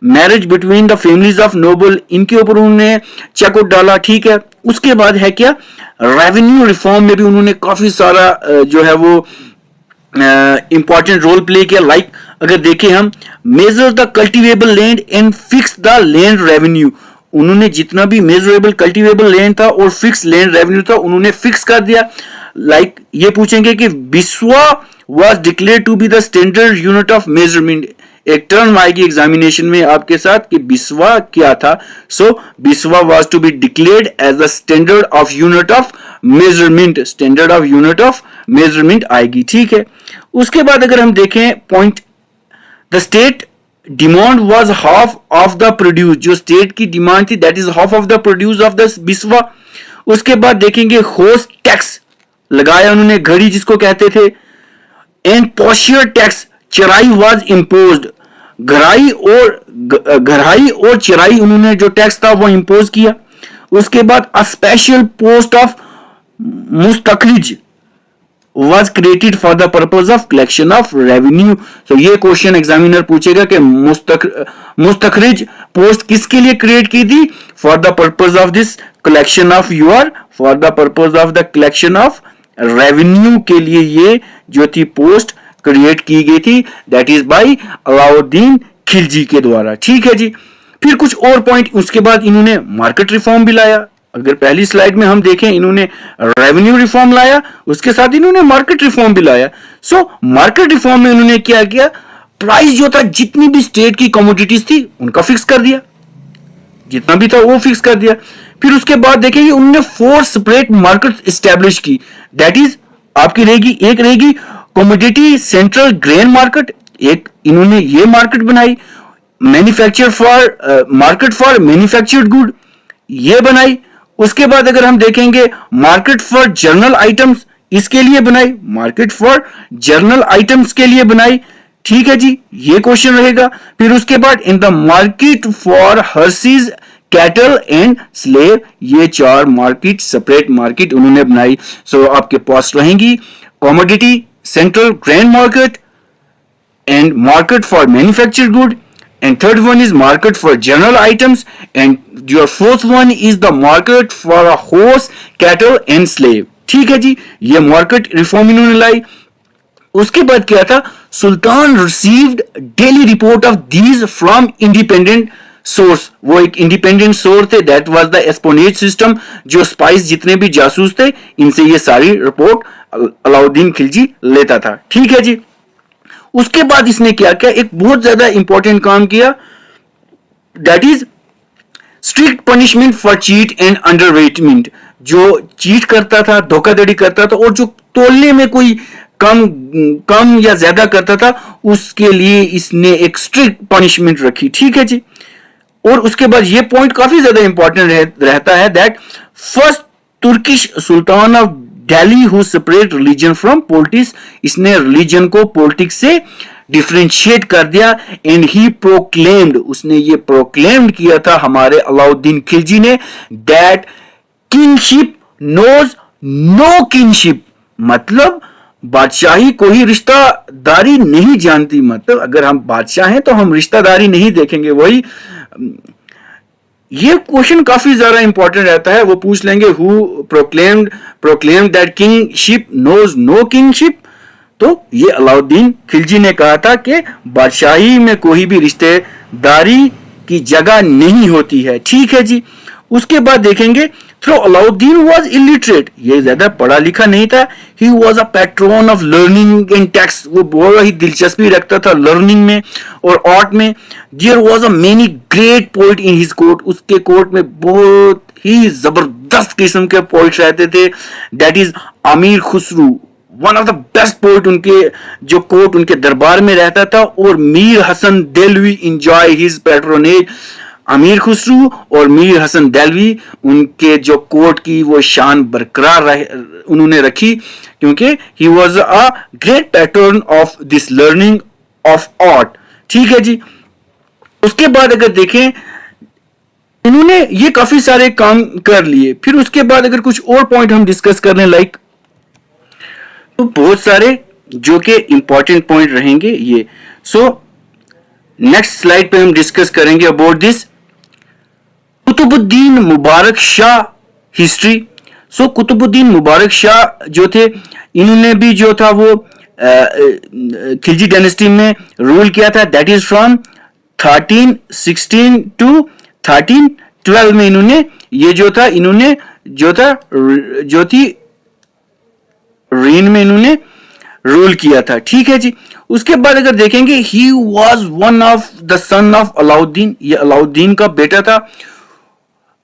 Marriage between the families of noble, इनके ऊपर उन्होंने चेकआउट डाला, ठीक है। उसके बाद है क्या, रेवेन्यू रिफॉर्म में भी उन्होंने काफी सारा जो है वो इंपॉर्टेंट रोल प्ले किया। लाइक अगर देखें हम, measure the cultivable land and fix the land revenue. उन्होंने जितना भी मेजरेबल कल्टिवेबल लैंड था और फिक्स लैंड रेवेन्यू था, उन्होंने फिक्स कर दिया। लाइक ये पूछेंगे कि biswa was declare to be the standard unit of measurement. एक टर्म आएगी एग्जामिनेशन में आपके साथ कि बिस्वा क्या था। So biswa was to be declared as the standard of unit of measurement. Standard of unit of measurement आएगी, ठीक है। उसके बाद अगर हम देखें point, the state demand was half of the produce. जो स्टेट की डिमांड थी that is half of the produce of the Biswa. उसके बाद देखेंगे, होस्ट टैक्स लगाया उन्होंने, घड़ी जिसको कहते थे। एंड पोशियर टैक्स, चराई वाज इम्पोज्ड। घराई और चराई उन्होंने जो टैक्स था वो इम्पोज किया। उसके बाद a special post of mustakhraj was created for the purpose of collection of revenue. So ये क्वेश्चन एग्जामिनर पूछेगा कि मुस्तखरिज पोस्ट किसके लिए क्रिएट की थी, for the purpose of this collection of for the purpose of the collection of revenue के लिए ये जो थी पोस्ट क्रिएट की गई थी, that is by Alauddin Khilji के द्वारा, ठीक है जी। फिर कुछ और पॉइंट, उसके बाद इन्होंने मार्केट रिफॉर्म भी लाया। अगर पहली स्लाइड में हम देखें, इन्होंने रेवेन्यू रिफॉर्म लाया, उसके साथ इन्होंने मार्केट रिफॉर्म भी लाया। सो मार्केट रिफॉर्म में उन्होंने क्या किया, प्राइस जो था जितनी भी स्टेट की कमोडिटीज थी उनका फिक्स कर दिया, जितना भी था वो फिक्स कर दिया। फिर उसके बाद देखेंगे उन्होंने 4 सेपरेट मार्केट एस्टेब्लिश की, दैट इज आपकी रहेगी, एक रहेगी कमोडिटी सेंट्रल ग्रेन मार्केट, एक इन्होंने ये मार्केट बनाई। Manufacture for market for manufactured good ये बनाई। उसके बाद अगर हम देखेंगे मार्केट फॉर जनरल आइटम्स, इसके लिए बनाई, मार्केट फॉर जर्नल आइटम्स के लिए बनाई, ठीक है जी, ये क्वेश्चन रहेगा। फिर उसके बाद in the market for Hershey's cattle and slave, ये 4 मार्केट, सेपरेट मार्केट उन्होंने बनाई। सो आपके पास रहेंगी commodity, central grand market and market for manufactured good, and third one is market for general items, and your fourth one is the market for a horse, cattle and slave। ठीक है जी, ये market reform इन्होंने लाई। उसके बाद क्या था, sultan received daily report of these from independent source, वो एक इंडिपेंडेंट सोर्स थे, that was the espionage system, जो स्पाइस जितने भी जासूस थे इनसे ये सारी रिपोर्ट अलाउद्दीन खिलजी लेता था। ठीक है जी, उसके बाद इसने क्या किया, एक बहुत ज्यादा इंपॉर्टेंट काम किया, that is strict punishment for cheat and underweightment. जो चीट करता था, धोखाधड़ी करता था, और जो तोलने में कोई कम या ज्यादा करता था, उसके लिए इसने एक स्ट्रिक्ट पनिशमेंट रखी। ठीक है जी, और उसके बाद ये पॉइंट काफी ज्यादा इंपॉर्टेंट रहता है, that first Turkish Sultan of Delhi who separate religion from politics, इसने रिलीजन को पॉलिटिक्स से डिफरेंशिएट कर दिया। एंड ही प्रोक्लेम्ड, उसने ये प्रोक्लेम्ड किया था हमारे अलाउद्दीन खिलजी ने, that kingship knows no kingship, मतलब बादशाही कोई रिश्तादारी नहीं जानती, मतलब अगर हम बादशाह हैं तो हम रिश्तादारी नहीं देखेंगे। वही ये क्वेश्चन काफी ज्यादा इंपॉर्टेंट रहता है, वो पूछ लेंगे who proclaimed that kingship knows no kingship, तो ये अलाउद्दीन खिलजी ने कहा था कि बादशाही में कोई भी रिश्तेदारी की जगह नहीं होती है। ठीक है जी, उसके बाद देखेंगे थ्रो अलाउद्दीन वाज इलिटरेट, ये ज्यादा पढ़ा लिखा नहीं था, ही was a pattern of learning and text, वो बहुत ही दिलचस्पी रखता था लर्निंग में और आर्ट में। There was a many great poet in his court, उसके कोर्ट में बहुत ही जबरदस्त किस्म के पोइट्स रहते थे, that is Amir Khusrau, one of the best poet उनके जो कोर्ट उनके दरबार में रहता था, और Mir Hasan Dehlavi enjoy his patronage. Amir Khusrau और मीर हसन देलवी, उनके जो कोर्ट की वो शान बरकरार उन्होंने रखी, क्योंकि ही was a great pattern of this learning of art. ठीक है जी, उसके बाद अगर देखें इन्होंने ये काफी सारे काम कर लिए। फिर उसके बाद अगर कुछ और पॉइंट हम डिस्कस करने लाइक, तो बहुत सारे जो कि इंपॉर्टेंट पॉइंट रहेंगे ये। सो नेक्स्ट स्लाइड पे हम डिस्कस करेंगे about this Qutbuddin Mubarak Shah history. So Qutbuddin Mubarak Shah जो थे, इन्होंने भी जो था वो खिलजी डायनेस्टी में रूल किया था, दैट इज फ्रॉम 1316 टू 1312 में इन्होंने ये जो था, इन्होंने जो थी रीन में इन्होंने रूल किया था। ठीक है जी, उसके बाद अगर देखेंगे he was one of the son of Alauddin, ये अलाउद्दीन का बेटा था।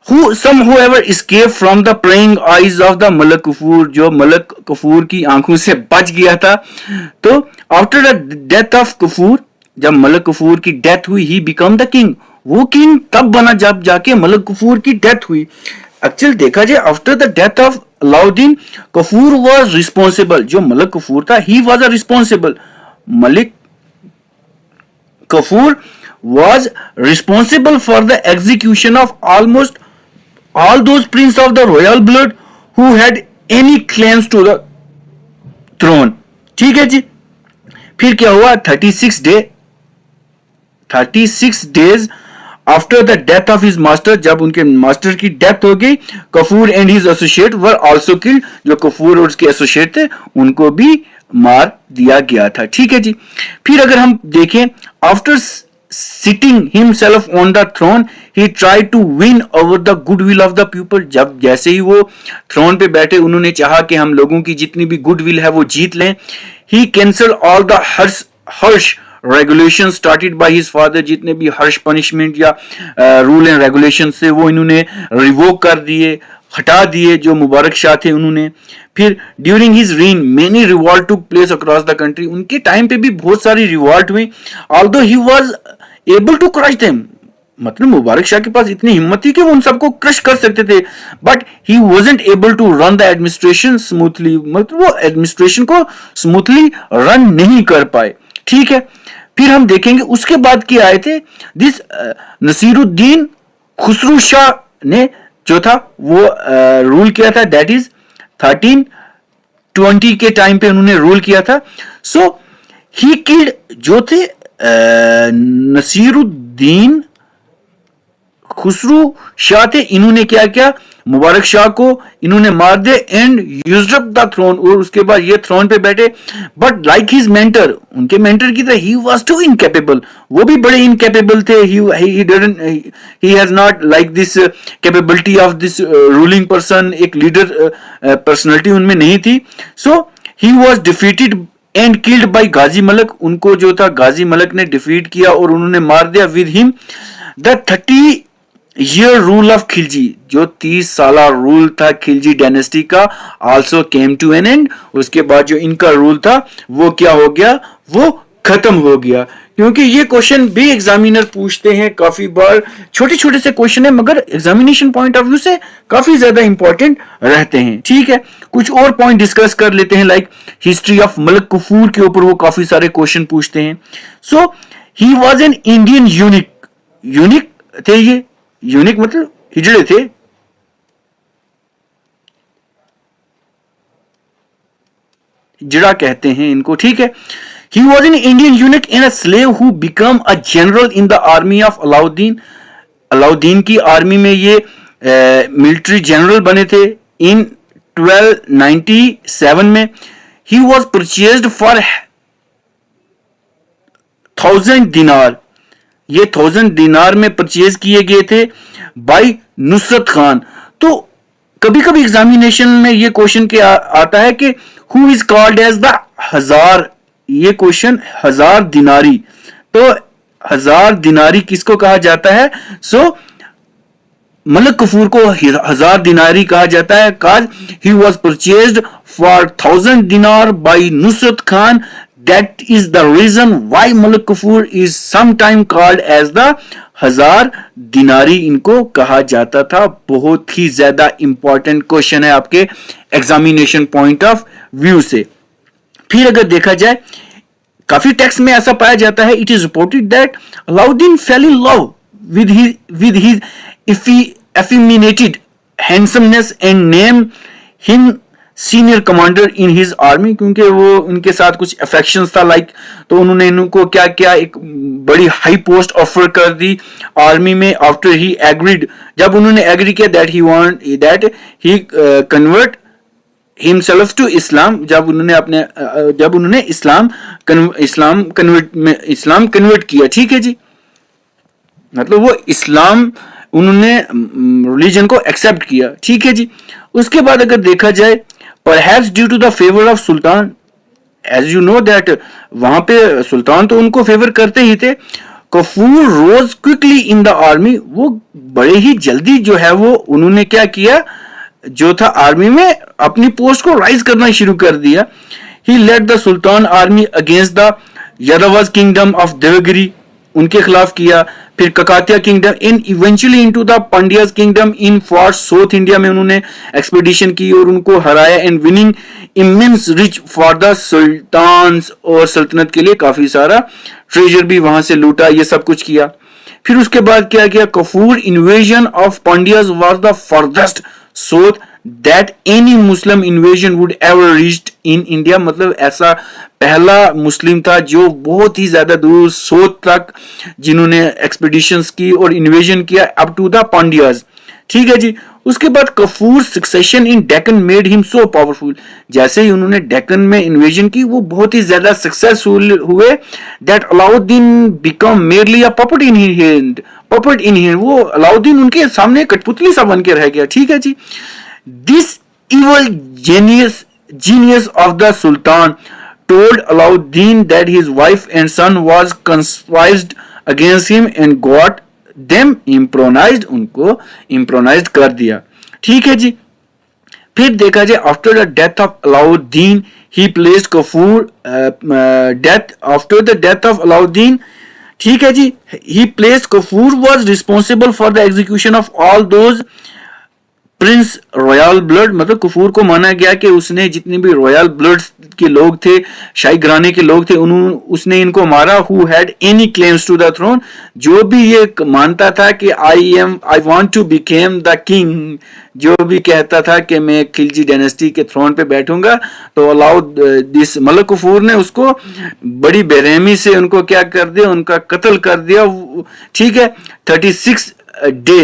Who somehow escaped from the praying eyes of the Malak Kafur, जो मलक कफूर की आंखों से बच गया था। तो after the death of Kafur, जब मलक कफूर की डेथ हुई, ही बिकम द किंग, वो किंग तब बना जब जाके मलक कफूर की डेथ हुई। एक्चुअल देखा जाए after the death of Alauddin, Kafur was responsible, जो मलक कफूर था ही was a responsible, Malik Kafur was responsible for the execution of almost all those princes of the royal blood who had any claims to the throne। ठीक है जी, फिर क्या हुआ, 36 days after the death of his master, जब उनके master की death हो गई, Kafur and his associate were also killed, जो कफूर और उसके एसोसिएट थे उनको भी मार दिया गया था। ठीक है जी, फिर अगर हम देखें after sitting himself on the throne, he tried to win over the goodwill of the people। जब जैसे ही वो थ्रोन पे बैठे, उन्होंने चाहा कि हम लोगों की जितनी भी गुडविल है वो जीत लें। he cancelled all the harsh regulation started by his father, जितने भी हर्ष पनिशमेंट या रूल एंड रेगुलेशन से वो इन्होंने रिवोक कर दिए, हटा दिए जो मुबारक शाह थे उन्होंने। फिर during his reign many revolt took place across the country, उनके टाइम पे भी बहुत सारी रिवॉल्ट हुई, although he was able to crush them, मतलब मुबारक शाह के पास इतनी हिम्मत थी कि वो उन सबको क्रश कर सकते थे, but he wasn't able to run the administration smoothly, मतलब वो एडमिनिस्ट्रेशन को स्मूथली रन नहीं कर पाए। ठीक है, फिर हम देखेंगे उसके बाद क्या आए थे। दिस नसीरुद्दीन खुसरू शाह ने जो था वो रूल किया था, दैट इज 1320 के टाइम पे उन्होंने रूल किया था। सो ही किल्ड जो थे नसीरुद्दीन खुसरू शाह थे, इन्होंने क्या किया, मुबारक शाह को इन्होंने मार दे एंड यूज्ड द थ्रोन, और उसके बाद ये थ्रोन पे बैठे। बट लाइक हिज मेंटर, उनके मेंटर की तरह ही वाज टू इनकैपेबल, वो भी बड़े इनकैपेबल थे। He didn't, he has not like this capability of this ruling person, एक लीडर पर्सनालिटी उनमें नहीं थी। So he was defeated and killed by Ghazi Malik, उनको जो था गाजी मलक ने डिफीट किया और उन्होंने मार दिया। With him the 30 year rule of Khilji, जो 30 साला रूल था खिलजी डायनेस्टी का, also came to an end. उसके बाद जो इनका रूल था वो क्या हो गया, वो खत्म हो गया। क्योंकि ये क्वेश्चन भी एग्जामिनर पूछते हैं काफी बार, छोटे छोटे से क्वेश्चन है मगर एग्जामिनेशन पॉइंट ऑफ व्यू से काफी ज्यादा इंपॉर्टेंट रहते हैं। ठीक है, कुछ और पॉइंट डिस्कस कर लेते हैं, like history of Malik Kafur के ऊपर वो काफी सारे क्वेश्चन पूछते हैं। So he was an Indian unique, unique थे ये, यूनिक मतलब हिजड़े थे, जिड़ा कहते हैं इनको। ठीक है, he was an Indian eunuch and a slave who became a general in the army of Alauddin, Alauddin की आर्मी में ये मिलिट्री जनरल बने थे इन 1297 में। he was purchased for 1000 दिनार, ये 1000 दिनार में परचेज किए गए थे बाय नुसरत खान। तो कभी कभी एग्जामिनेशन में ये क्वेश्चन क्या आता है कि who is called as the Hazar, ये क्वेश्चन हजार दिनारी, तो हजार दिनारी किसको कहा जाता है? सो मलिक कफूर को हजार दिनारी कहा जाता है। Cause he was purchased for 1000 dinar by Nusrat Khan, that is the reason why Malik Kafur is sometime called as the हजार दिनारी इनको कहा जाता था। बहुत ही ज्यादा इंपॉर्टेंट क्वेश्चन है आपके एग्जामिनेशन पॉइंट ऑफ व्यू से। फिर अगर देखा जाए काफी टेक्स्ट में ऐसा पाया जाता है, it is reported that Alauddin fail in love with his effeminated handsomeness and named him senior commander in his army, क्योंकि वो उनके साथ कुछ अफेक्शंस था लाइक, तो उन्होंने इनको क्या किया, एक बड़ी हाई पोस्ट ऑफर कर दी आर्मी में। आफ्टर ही एग्रीड, जब उन्होंने एग्री किया that he want that he convert himself to Islam, जब उन्होंने इस्लाम कन्वर्ट किया। ठीक है जी, मतलब वो इस्लाम उन्होंने रिलीजन को एक्सेप्ट किया। ठीक है जी, उसके बाद अगर देखा जाए perhaps due to the favour of sultan, as you know that वहां पे सुल्तान तो उनको फेवर करते ही थे। Kafur rose quickly in the army, वो बड़े ही जल्दी जो है वो उन्होंने क्या किया, जो था आर्मी में अपनी पोस्ट को राइज करना शुरू कर दिया। He led the sultan army against the Yadavas kingdom of Devagiri, उनके खिलाफ किया। फिर Kakatiya kingdom in eventually into the Pandyas kingdom in far south India में उन्होंने एक्सपेडिशन की और उनको हराया and winning immense rich for the sultans, और सल्तनत के लिए काफी सारा ट्रेजर भी वहां से लूटा, ये सब कुछ किया। फिर उसके बाद क्या किया, Kafur invasion of Pandyas was the farthest south that any Muslim invasion would ever reached in India, मतलब ऐसा पहला मुस्लिम था जो बहुत ही ज्यादा दूर साउथ तक जिन्होंने एक्सपेडिशंस की और इन्वेजन किया अप टू द पांड्याज। ठीक है जी, उसके बाद कफूर सक्सेशन इन Deccan made him so powerful, जैसे ही उन्होंने डेक्कन में इन्वेजन की वो बहुत ही ज्यादा सक्सेसफुल हुए। That Alauddin become merely a puppet in hand, puppet in hand, वो अलाउद्दीन उनके सामने कठपुतली सा बन के रह गया। ठीक है जी, this evil genius of the sultan told Alauddin that his wife and son was conspired against him and got them improvised, उनको improvised कर दिया। ठीक है जी, फिर देखा जाए after the death of Alauddin he placed Kafur death after the death of Alauddin ठीक है जी. He place Kafur was responsible for the execution of all those prince royal blood, मतलब कफूर को माना गया कि उसने जितने भी रॉयल ब्लड के लोग थे, शाही घराने के लोग थे, उसने इनको मारा. Who had any claims to the throne, जो भी ये मानता था कि I want to became the king, जो भी कहता था कि मैं खिलजी डायनेस्टी के थ्रोन पे बैठूंगा, तो अलाउ दिस, मतलब कफूर ने उसको बड़ी बेरहमी से उनको क्या कर दिया, उनका कत्ल कर दिया. ठीक है. 36 day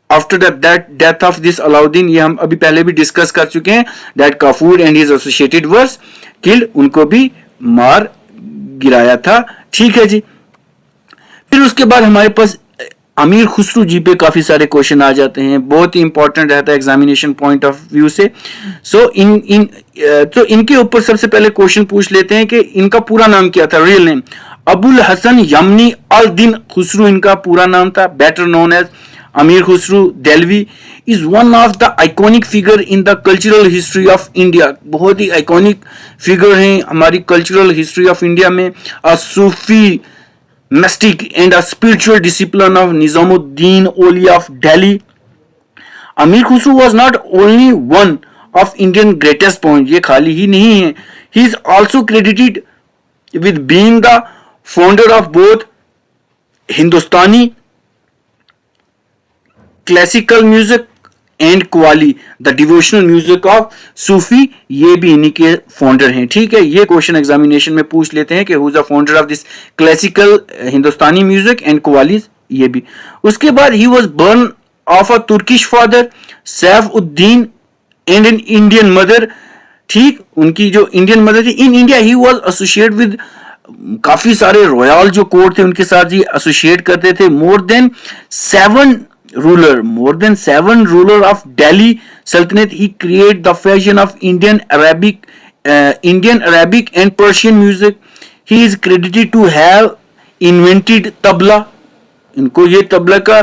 after that death of this Alauddin, ये हम अभी पहले भी डिस्कस कर चुके हैं, that Kafur and his associated were killed, उनको भी मार गिराया था. ठीक है जी. फिर उसके बाद हमारे पास अमीर खुसरू जी पे काफी सारे क्वेश्चन आ जाते हैं, बहुत ही इंपॉर्टेंट रहता है एग्जामिनेशन पॉइंट ऑफ व्यू से. सो तो इनके ऊपर सबसे पहले क्वेश्चन पूछ लेते हैं कि इनका पूरा नाम क्या था, रियल नेम. अबुल हसन यमनी अल दिन खुसरू इनका पूरा नाम था, better known as Amir Khusru Delhi, is one of the iconic figure in the cultural history of India. बहुत ही आइकॉनिक फिगर हैं हमारी कल्चरल हिस्ट्री ऑफ इंडिया में. A Sufi mystic and a spiritual disciple of Nizamuddin Auliya of Delhi. Amir Khusru was not only one of Indian greatest poets, ये खाली ही नहीं है, he is also credited with being the founder of both Hindustani classical music and qawwali, the devotional music of Sufi, ये भी इन्हीं के founder हैं. ठीक है. ये क्वेश्चन एग्जामिनेशन में पूछ लेते हैं कि who is the founder of this classical Hindustani music and qawwalis, ये भी. उसके बाद he was born of a Turkish father Saifuddin and an Indian mother. ठीक. उनकी जो इंडियन मदर थी, in India he was associate with, काफी सारे रॉयल जो कोर्ट थे उनके साथ ही एसोसिएट करते थे. More than seven ruler of Delhi Sultanate. He created the fusion of Indian Arabic and Persian music. He is credited to have invented tabla. इनको ये तबला का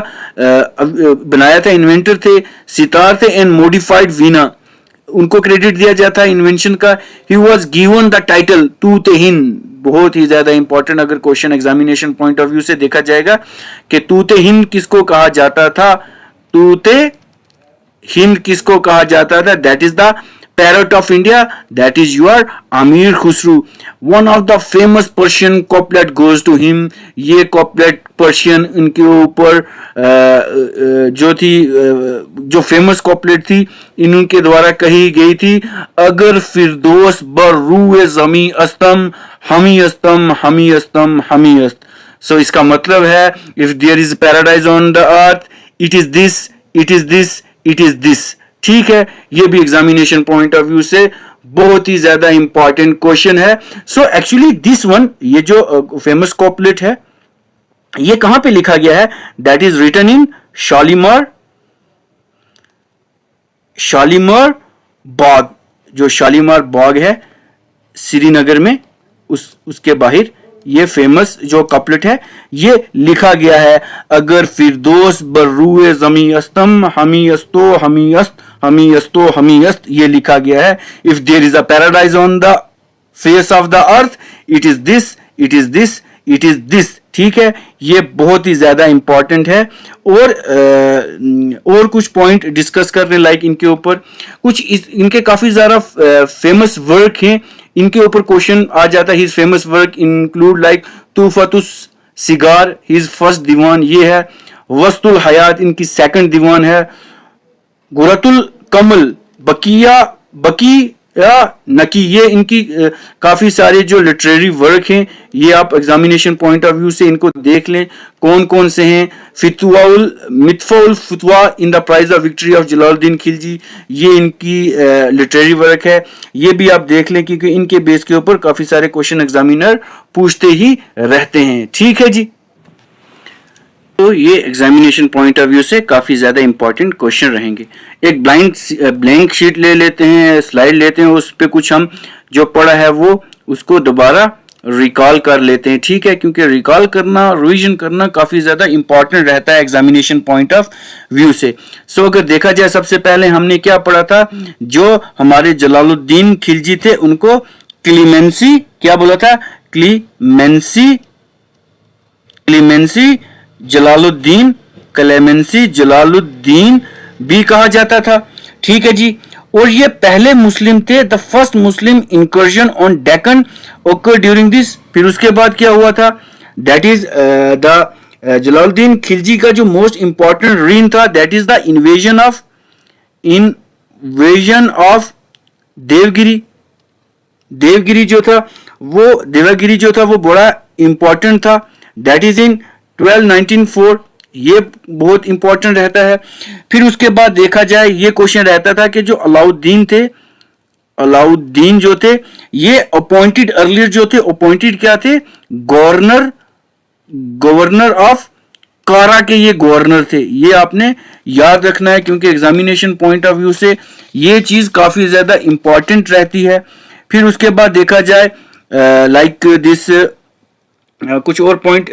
बनाया था, इन्वेंटर थे. सितार थे एंड मॉडिफाइड वीना, उनको क्रेडिट दिया जाता है इन्वेंशन का. He was given the title तूत हिंद, बहुत ही ज्यादा इंपॉर्टेंट अगर question examination point of view से देखा जाएगा कि तूते हिंद किसको कहा जाता था, तूते हिंद किसको कहा जाता था, that is the parrot of India, that is your Amir Khusrau. One of the famous Persian couplet goes to him, ये कॉपलेट पर्शियन इनके ऊपर जो थी, जो फेमस कॉपलेट थी इनके द्वारा कही गई थी. अगर फिरदौस बर रूए जमी अस्तम हमी अस्तम हमी अस्तम हमी अस्त. सो इसका मतलब है if there is paradise on the earth, it is this, it is this, it is this. ठीक है. ये भी एग्जामिनेशन पॉइंट ऑफ व्यू से बहुत ही ज्यादा इंपॉर्टेंट क्वेश्चन है. सो एक्चुअली दिस वन, ये जो फेमस कॉपलेट है, ये कहां पे लिखा गया है, that is written in Shalimar Bagh, जो शालीमार बाग है श्रीनगर में, उसके बाहर ये फेमस जो कपलेट है ये लिखा गया है. अगर फिरदौस बर्रुए जमी अस्तम हमी अस्तो हमी अस्त हमी अस्तो हमी अस्त, ये लिखा गया है. If there is a paradise on the face of the earth, it is this, it is this, it is this. ठीक है. ये बहुत ही ज्यादा इंपॉर्टेंट है. और कुछ पॉइंट डिस्कस करने लाइक इनके ऊपर कुछ इनके काफी ज्यादा फेमस वर्क हैं, इनके ऊपर क्वेश्चन आ जाता है. His famous work include like Tuhfatus Sighr, his first Diwan ये है. वस्तुल हयात इनकी सेकंड दीवान है. गुरतुल कमल, बकी या नकी, ये इनकी काफी सारे जो लिटरेरी वर्क हैं, ये आप एग्जामिनेशन पॉइंट ऑफ व्यू से इनको देख लें कौन कौन से हैं. Miftah ul Futuh in the praise of victory of Jalaluddin Khilji, ये इनकी लिटरेरी वर्क है. ये भी आप देख लें क्योंकि इनके बेस के ऊपर काफी सारे क्वेश्चन एग्जामिनर पूछते ही रहते हैं. ठीक है जी. तो ये एग्जामिनेशन पॉइंट ऑफ व्यू से काफी ज्यादा इंपॉर्टेंट क्वेश्चन रहेंगे. एक ब्लैंक शीट ले लेते हैं, स्लाइड लेते हैं, उस पे कुछ हम जो पढ़ा है वो उसको दोबारा रिकॉल कर लेते हैं. ठीक है. क्योंकि रिकॉल करना, रिवीजन करना काफी ज्यादा इंपॉर्टेंट रहता है एग्जामिनेशन पॉइंट ऑफ व्यू से. सो अगर देखा जाए सबसे पहले हमने क्या पढ़ा था, जो हमारे जलालुद्दीन खिलजी थे उनको क्लीमेंसी, क्या बोला था, क्लीमेंसी क्लेमेंसी जलालुद्दीन भी कहा जाता था। ठीक है जी। और ये पहले मुस्लिम थे। The first Muslim incursion on Deccan occur during this. फिर उसके बाद क्या हुआ था, that is the Jalaluddin Khilji का जो मोस्ट इंपॉर्टेंट रीन था, that is the invasion of Devagiri. Devagiri जो था वो बड़ा इंपॉर्टेंट था। That is in 1294। ये बहुत इंपॉर्टेंट रहता है। फिर उसके बाद देखा जाए, ये क्वेश्चन रहता था कि जो अलाउद्दीन जो थे, ये अपॉइंटेड अर्लियर जो थे, अपॉइंटेड क्या थे, गवर्नर ऑफ कारा के ये गवर्नर थे। ये आपने याद रखना है क्योंकि एग्जामिनेशन पॉइंट ऑफ व्यू से ये चीज काफी ज्यादा इंपॉर्टेंट रहती है। फिर उसके बाद देखा जाए लाइक दिस कुछ और पॉइंट।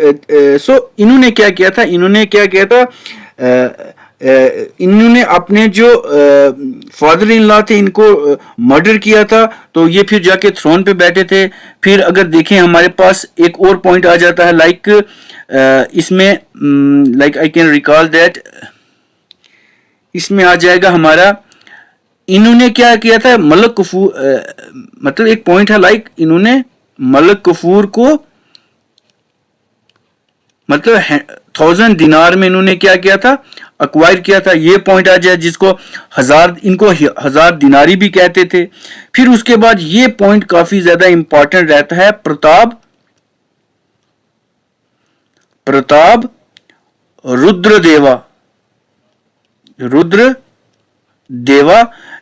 सो इन्होंने क्या किया था, इन्होंने अपने जो फादर इन लॉ थे इनको मर्डर किया था, तो ये फिर जाके थ्रोन पे बैठे थे। फिर अगर देखें हमारे पास एक और पॉइंट आ जाता है लाइक इसमें like I can recall that, इसमें आ जाएगा हमारा, इन्होंने क्या किया था, मलक कफूर मतलब एक पॉइंट है लाइक इन्होंने मलक कफूर को मतलब 1000 दिनार में इन्होंने क्या किया था, अक्वायर किया था। ये पॉइंट आ जाए जिसको इनको 1000 दिनारी भी कहते थे। फिर उसके बाद ये पॉइंट काफी ज्यादा इंपॉर्टेंट रहता है, प्रताप रुद्रदेवा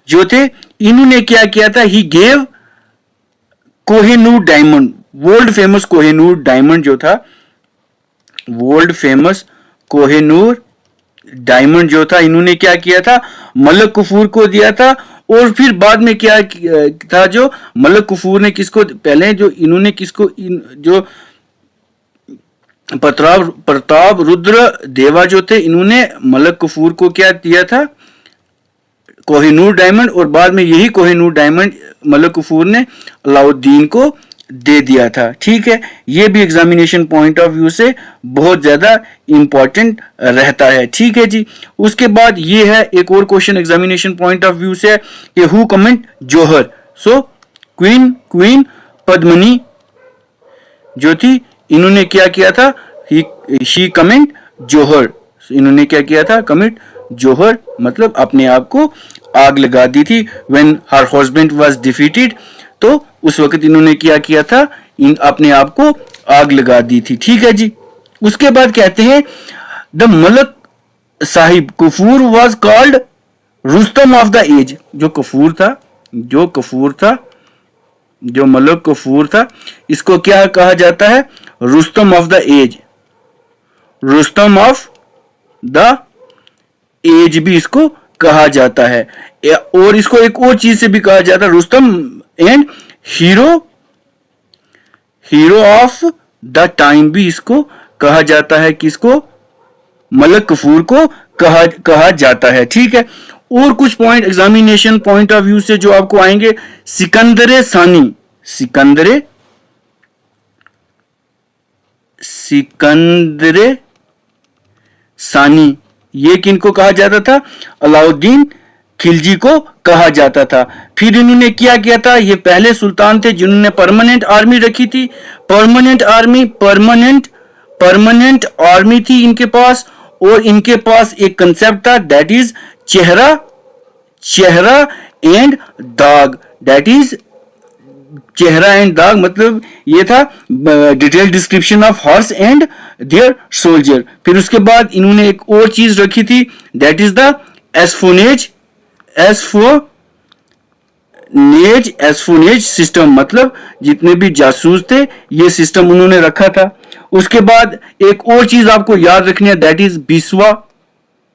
जो थे, इन्होंने क्या किया था, he gave Kohinoor diamond, world famous Kohinoor diamond जो था, वर्ल्ड फेमस कोहिनूर डायमंड जो था, इन्होंने क्या किया था, मलक कफूर को दिया था। और फिर बाद में क्या था, जो मलक कफूर ने किसको, पहले जो इन्होंने किसको, जो प्रताप रुद्र देवा जो थे, इन्होंने मलक कफूर को क्या दिया था, कोहिनूर डायमंड। और बाद में यही कोहिनूर डायमंड मलक कफूर ने अलाउद्दीन को दे दिया था। ठीक है, ये भी एग्जामिनेशन पॉइंट ऑफ व्यू से बहुत ज्यादा इंपॉर्टेंट रहता है। ठीक है जी। उसके बाद ये है एक और question examination point of view से कि who commit Johar. So queen Padmini जो थी, इन्होंने क्या किया था, शी कमेंट जोहर। इन्होंने क्या किया था, कमिट जोहर, मतलब अपने आप को आग लगा दी थी। When her husband was defeated, तो उस वक्त इन्होंने क्या किया था, अपने आप को आग लगा दी थी। ठीक है जी। उसके बाद कहते हैं the Malik Sahib Kafur was called Rustam of the age. जो मलक कफूर था, इसको क्या कहा जाता है, Rustam of the age. Rustam of the age भी इसको कहा जाता है। और इसको एक और चीज से भी कहा जाता है, Rustam and hero of the time भी इसको कहा जाता है। किसको, मलक कफूर को कहा जाता है। ठीक है। और कुछ point examination point of view से जो आपको आएंगे, सिकंदर सानी, ये किनको कहा जाता था, अलाउद्दीन खिलजी को कहा जाता था। फिर इन्होंने क्या किया था, ये पहले सुल्तान थे जिन्होंने परमानेंट आर्मी रखी थी। परमानेंट आर्मी थी इनके पास, और इनके पास एक कंसेप्ट था, that is chehra and dagh. That is chehra and dagh, मतलब ये था detail description of horse and their soldier. फिर उसके बाद इन्होंने एक और चीज रखी थी, that is the espionage system, मतलब जितने भी जासूस थे ये सिस्टम उन्होंने रखा था। उसके बाद एक और चीज आपको याद रखनी है, दैट इज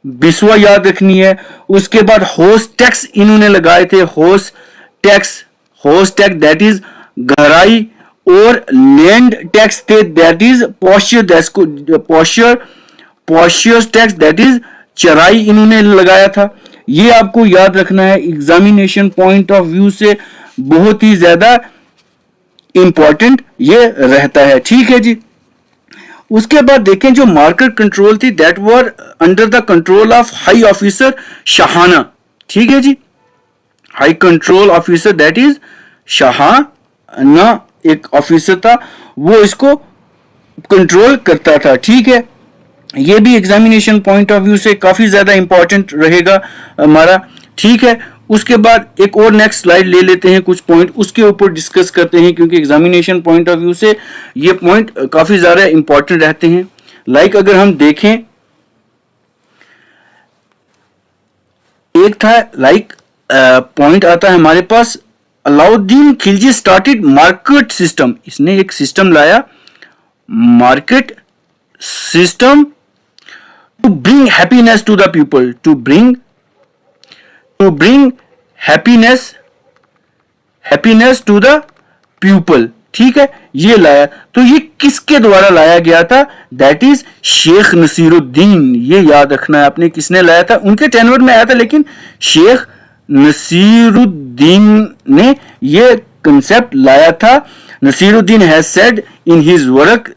बिस्वा याद रखनी है। उसके बाद होस्ट टैक्स इन्होंने लगाए थे, होस्ट टैक्स दैट इज गहराई, और लैंड टैक्स थे, that is posture tax that is चराई इन्होंने लगाया था। ये आपको याद रखना है, एग्जामिनेशन पॉइंट ऑफ व्यू से बहुत ही ज्यादा इंपॉर्टेंट ये रहता है। ठीक है जी। उसके बाद देखें जो मार्केट कंट्रोल थी that were under the control of high officer Shahana, ठीक है जी, high control officer that is Shahana, एक ऑफिसर था वो इसको कंट्रोल करता था, ठीक है। ये भी एग्जामिनेशन पॉइंट ऑफ व्यू से काफी ज्यादा इंपॉर्टेंट रहेगा हमारा, ठीक है। उसके बाद एक और नेक्स्ट स्लाइड ले लेते हैं, कुछ पॉइंट उसके ऊपर डिस्कस करते हैं क्योंकि एग्जामिनेशन पॉइंट ऑफ व्यू से ये पॉइंट काफी ज्यादा इंपॉर्टेंट रहते हैं। लाइक अगर हम देखें, एक था लाइक पॉइंट आता है हमारे पास, Alauddin Khilji started market system, इसने एक सिस्टम लाया market system to bring happiness to the people, to bring happiness to the people, ठीक है, ये लाया। तो ये किसके द्वारा लाया गया था, दैट इज शेख नसीरुद्दीन, ये याद रखना है आपने, किसने लाया था, उनके टेनवर में आया था लेकिन शेख नसीरुद्दीन ने ये कंसेप्ट लाया था। Nasiruddin has said in his work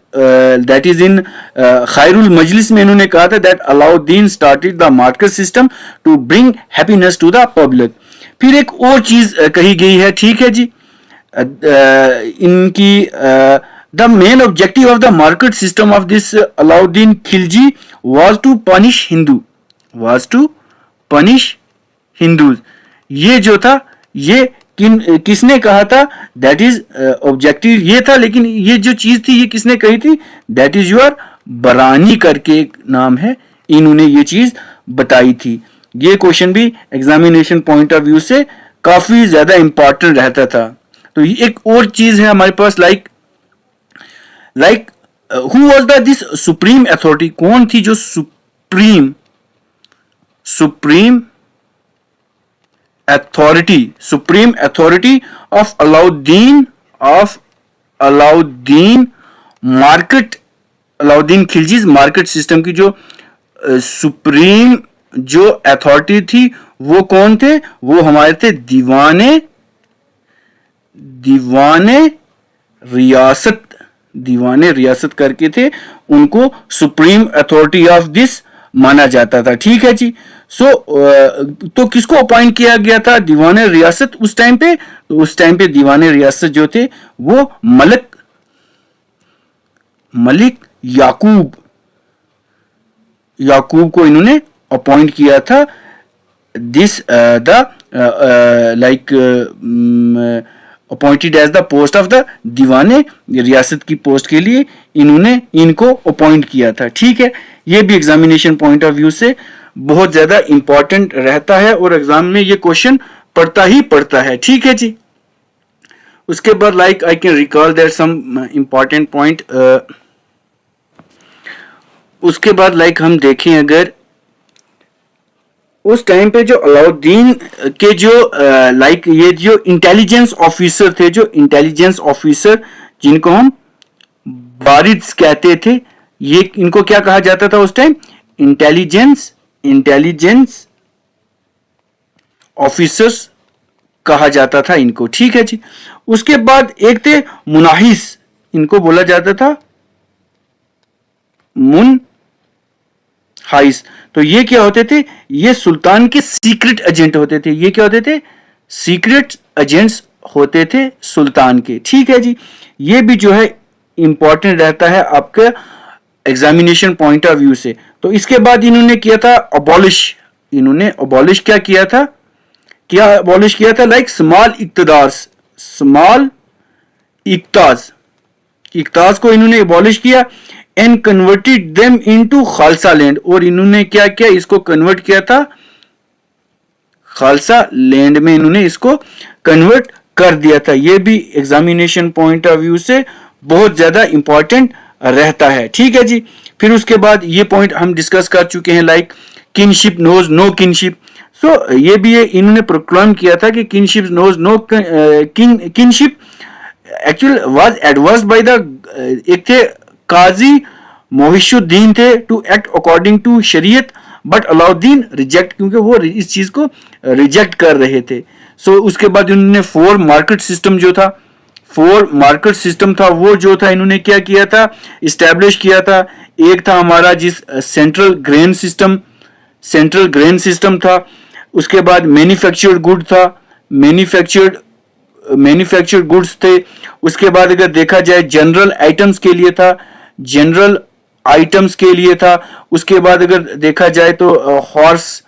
that is in Khairul Majalis में इन्होंने कहा था दैट Alauddin started the market system to bring happiness to the public. फिर एक और चीज कही गई है, ठीक है जी, इनकी the main objective of the market system of this Alauddin Khilji was to punish Hindus, ये जो था ये किसने कहा था, दैट इज ऑब्जेक्टिव ये था, लेकिन ये जो चीज थी ये किसने कही थी, दैट इज योर बरानी करके एक नाम है, इन्होंने ये चीज बताई थी। ये क्वेश्चन भी एग्जामिनेशन पॉइंट ऑफ व्यू से काफी ज्यादा इंपॉर्टेंट रहता था। तो ये एक और चीज है हमारे पास, like who was the this supreme authority, कौन थी जो supreme authority of Alauddin Khilji's market system की जो सुप्रीम जो अथॉरिटी थी वो कौन थे, वो हमारे थे दीवाने रियासत करके थे, उनको सुप्रीम अथॉरिटी ऑफ दिस माना जाता था, ठीक है जी। तो किसको अपॉइंट किया गया था, दीवाने रियासत उस टाइम पे, तो उस टाइम पे दीवाने रियासत जो थे वो मलिक याकूब को इन्होंने अपॉइंट किया था, this appointed as the post of the दीवाने रियासत की पोस्ट के लिए इनको अपॉइंट किया था, ठीक है। ये भी एग्जामिनेशन पॉइंट ऑफ व्यू से बहुत ज्यादा इंपॉर्टेंट रहता है और एग्जाम में ये क्वेश्चन पड़ता है, ठीक है जी। उसके बाद like I can recall that some important point, उसके बाद लाइक हम देखें अगर उस टाइम पे जो अलाउद्दीन के जो लाइक ये जो इंटेलिजेंस ऑफिसर थे, जो इंटेलिजेंस ऑफिसर जिनको हम बारिद्स कहते थे, ये इनको क्या कहा जाता था उस टाइम, इंटेलिजेंस ऑफिसर्स कहा जाता था इनको, ठीक है जी। उसके बाद एक थे मुनाहिस, इनको बोला जाता था मुनहाइस। तो ये क्या होते थे, ये सुल्तान के सीक्रेट एजेंट होते थे, ये क्या होते थे, सीक्रेट एजेंट्स होते थे सुल्तान के, ठीक है जी। ये भी जो है इंपॉर्टेंट रहता है आपके एग्जामिनेशन पॉइंट ऑफ व्यू से। तो इसके बाद इन्होंने किया था अबॉलिश, इन्होंने अबॉलिश क्या किया था, लाइक स्मॉल इक्ताज को इन्होंने अबॉलिश किया and converted them into Khalsa land, और इन्होंने क्या किया, इसको कन्वर्ट किया था खालसा लैंड में, इन्होंने इसको कन्वर्ट कर दिया था। ये भी एग्जामिनेशन पॉइंट ऑफ व्यू से बहुत ज्यादा इंपॉर्टेंट रहता है, ठीक है जी। फिर उसके बाद ये पॉइंट हम डिस्कस कर चुके हैं, like kinship knows no kinship. So ये भी इन्होंने प्रोक्लेम किया था कि kinship knows no kinship actual was adverse by the, एक थे काजी मोहिशुद्दीन थे to act according to Shariat, but Alauddin reject, क्योंकि वो इस चीज को रिजेक्ट कर रहे थे। सो उसके बाद उन्होंने 4 मार्केट सिस्टम जो था, 4 मार्केट सिस्टम था, वो जो था इन्होंने क्या किया था, इस्टेब्लिश किया था। एक था हमारा जिस सेंट्रल ग्रेन सिस्टम था। उसके बाद मैन्युफैक्चर्ड गुड था, मैन्युफैक्चर्ड गुड्स थे। उसके बाद अगर देखा जाए जनरल आइटम्स के लिए था, जनरल आइटम्स के लिए था। उसके बाद अगर देखा जाए तो हॉर्स,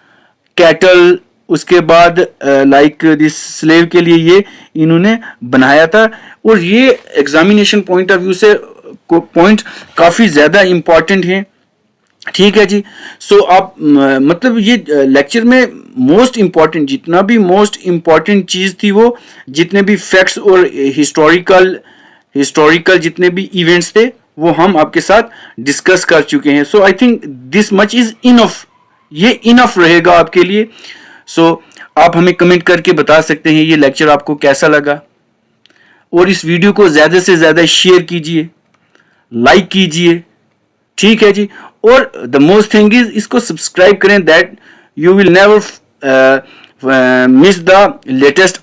कैटल, उसके बाद लाइक दिस स्लेव के लिए ये इन्होंने बनाया था। और ये एग्जामिनेशन पॉइंट ऑफ व्यू से पॉइंट काफी ज्यादा इंपॉर्टेंट है। ठीक है जी। सो आप मतलब ये लेक्चर में मोस्ट इंपॉर्टेंट, जितना भी मोस्ट इंपॉर्टेंट चीज थी, वो जितने भी फैक्ट्स और हिस्टोरिकल जितने भी इवेंट्स थे, वो हम आपके साथ डिस्कस कर चुके हैं। So I think this much is enough, ये इनफ रहेगा आपके लिए। सो आप हमें कमेंट करके बता सकते हैं ये लेक्चर आपको कैसा लगा, और इस वीडियो को ज्यादा से ज्यादा शेयर कीजिए, लाइक कीजिए। ठीक है जी। और द मोस्ट थिंग इज इसको सब्सक्राइब करें, that you will never miss the latest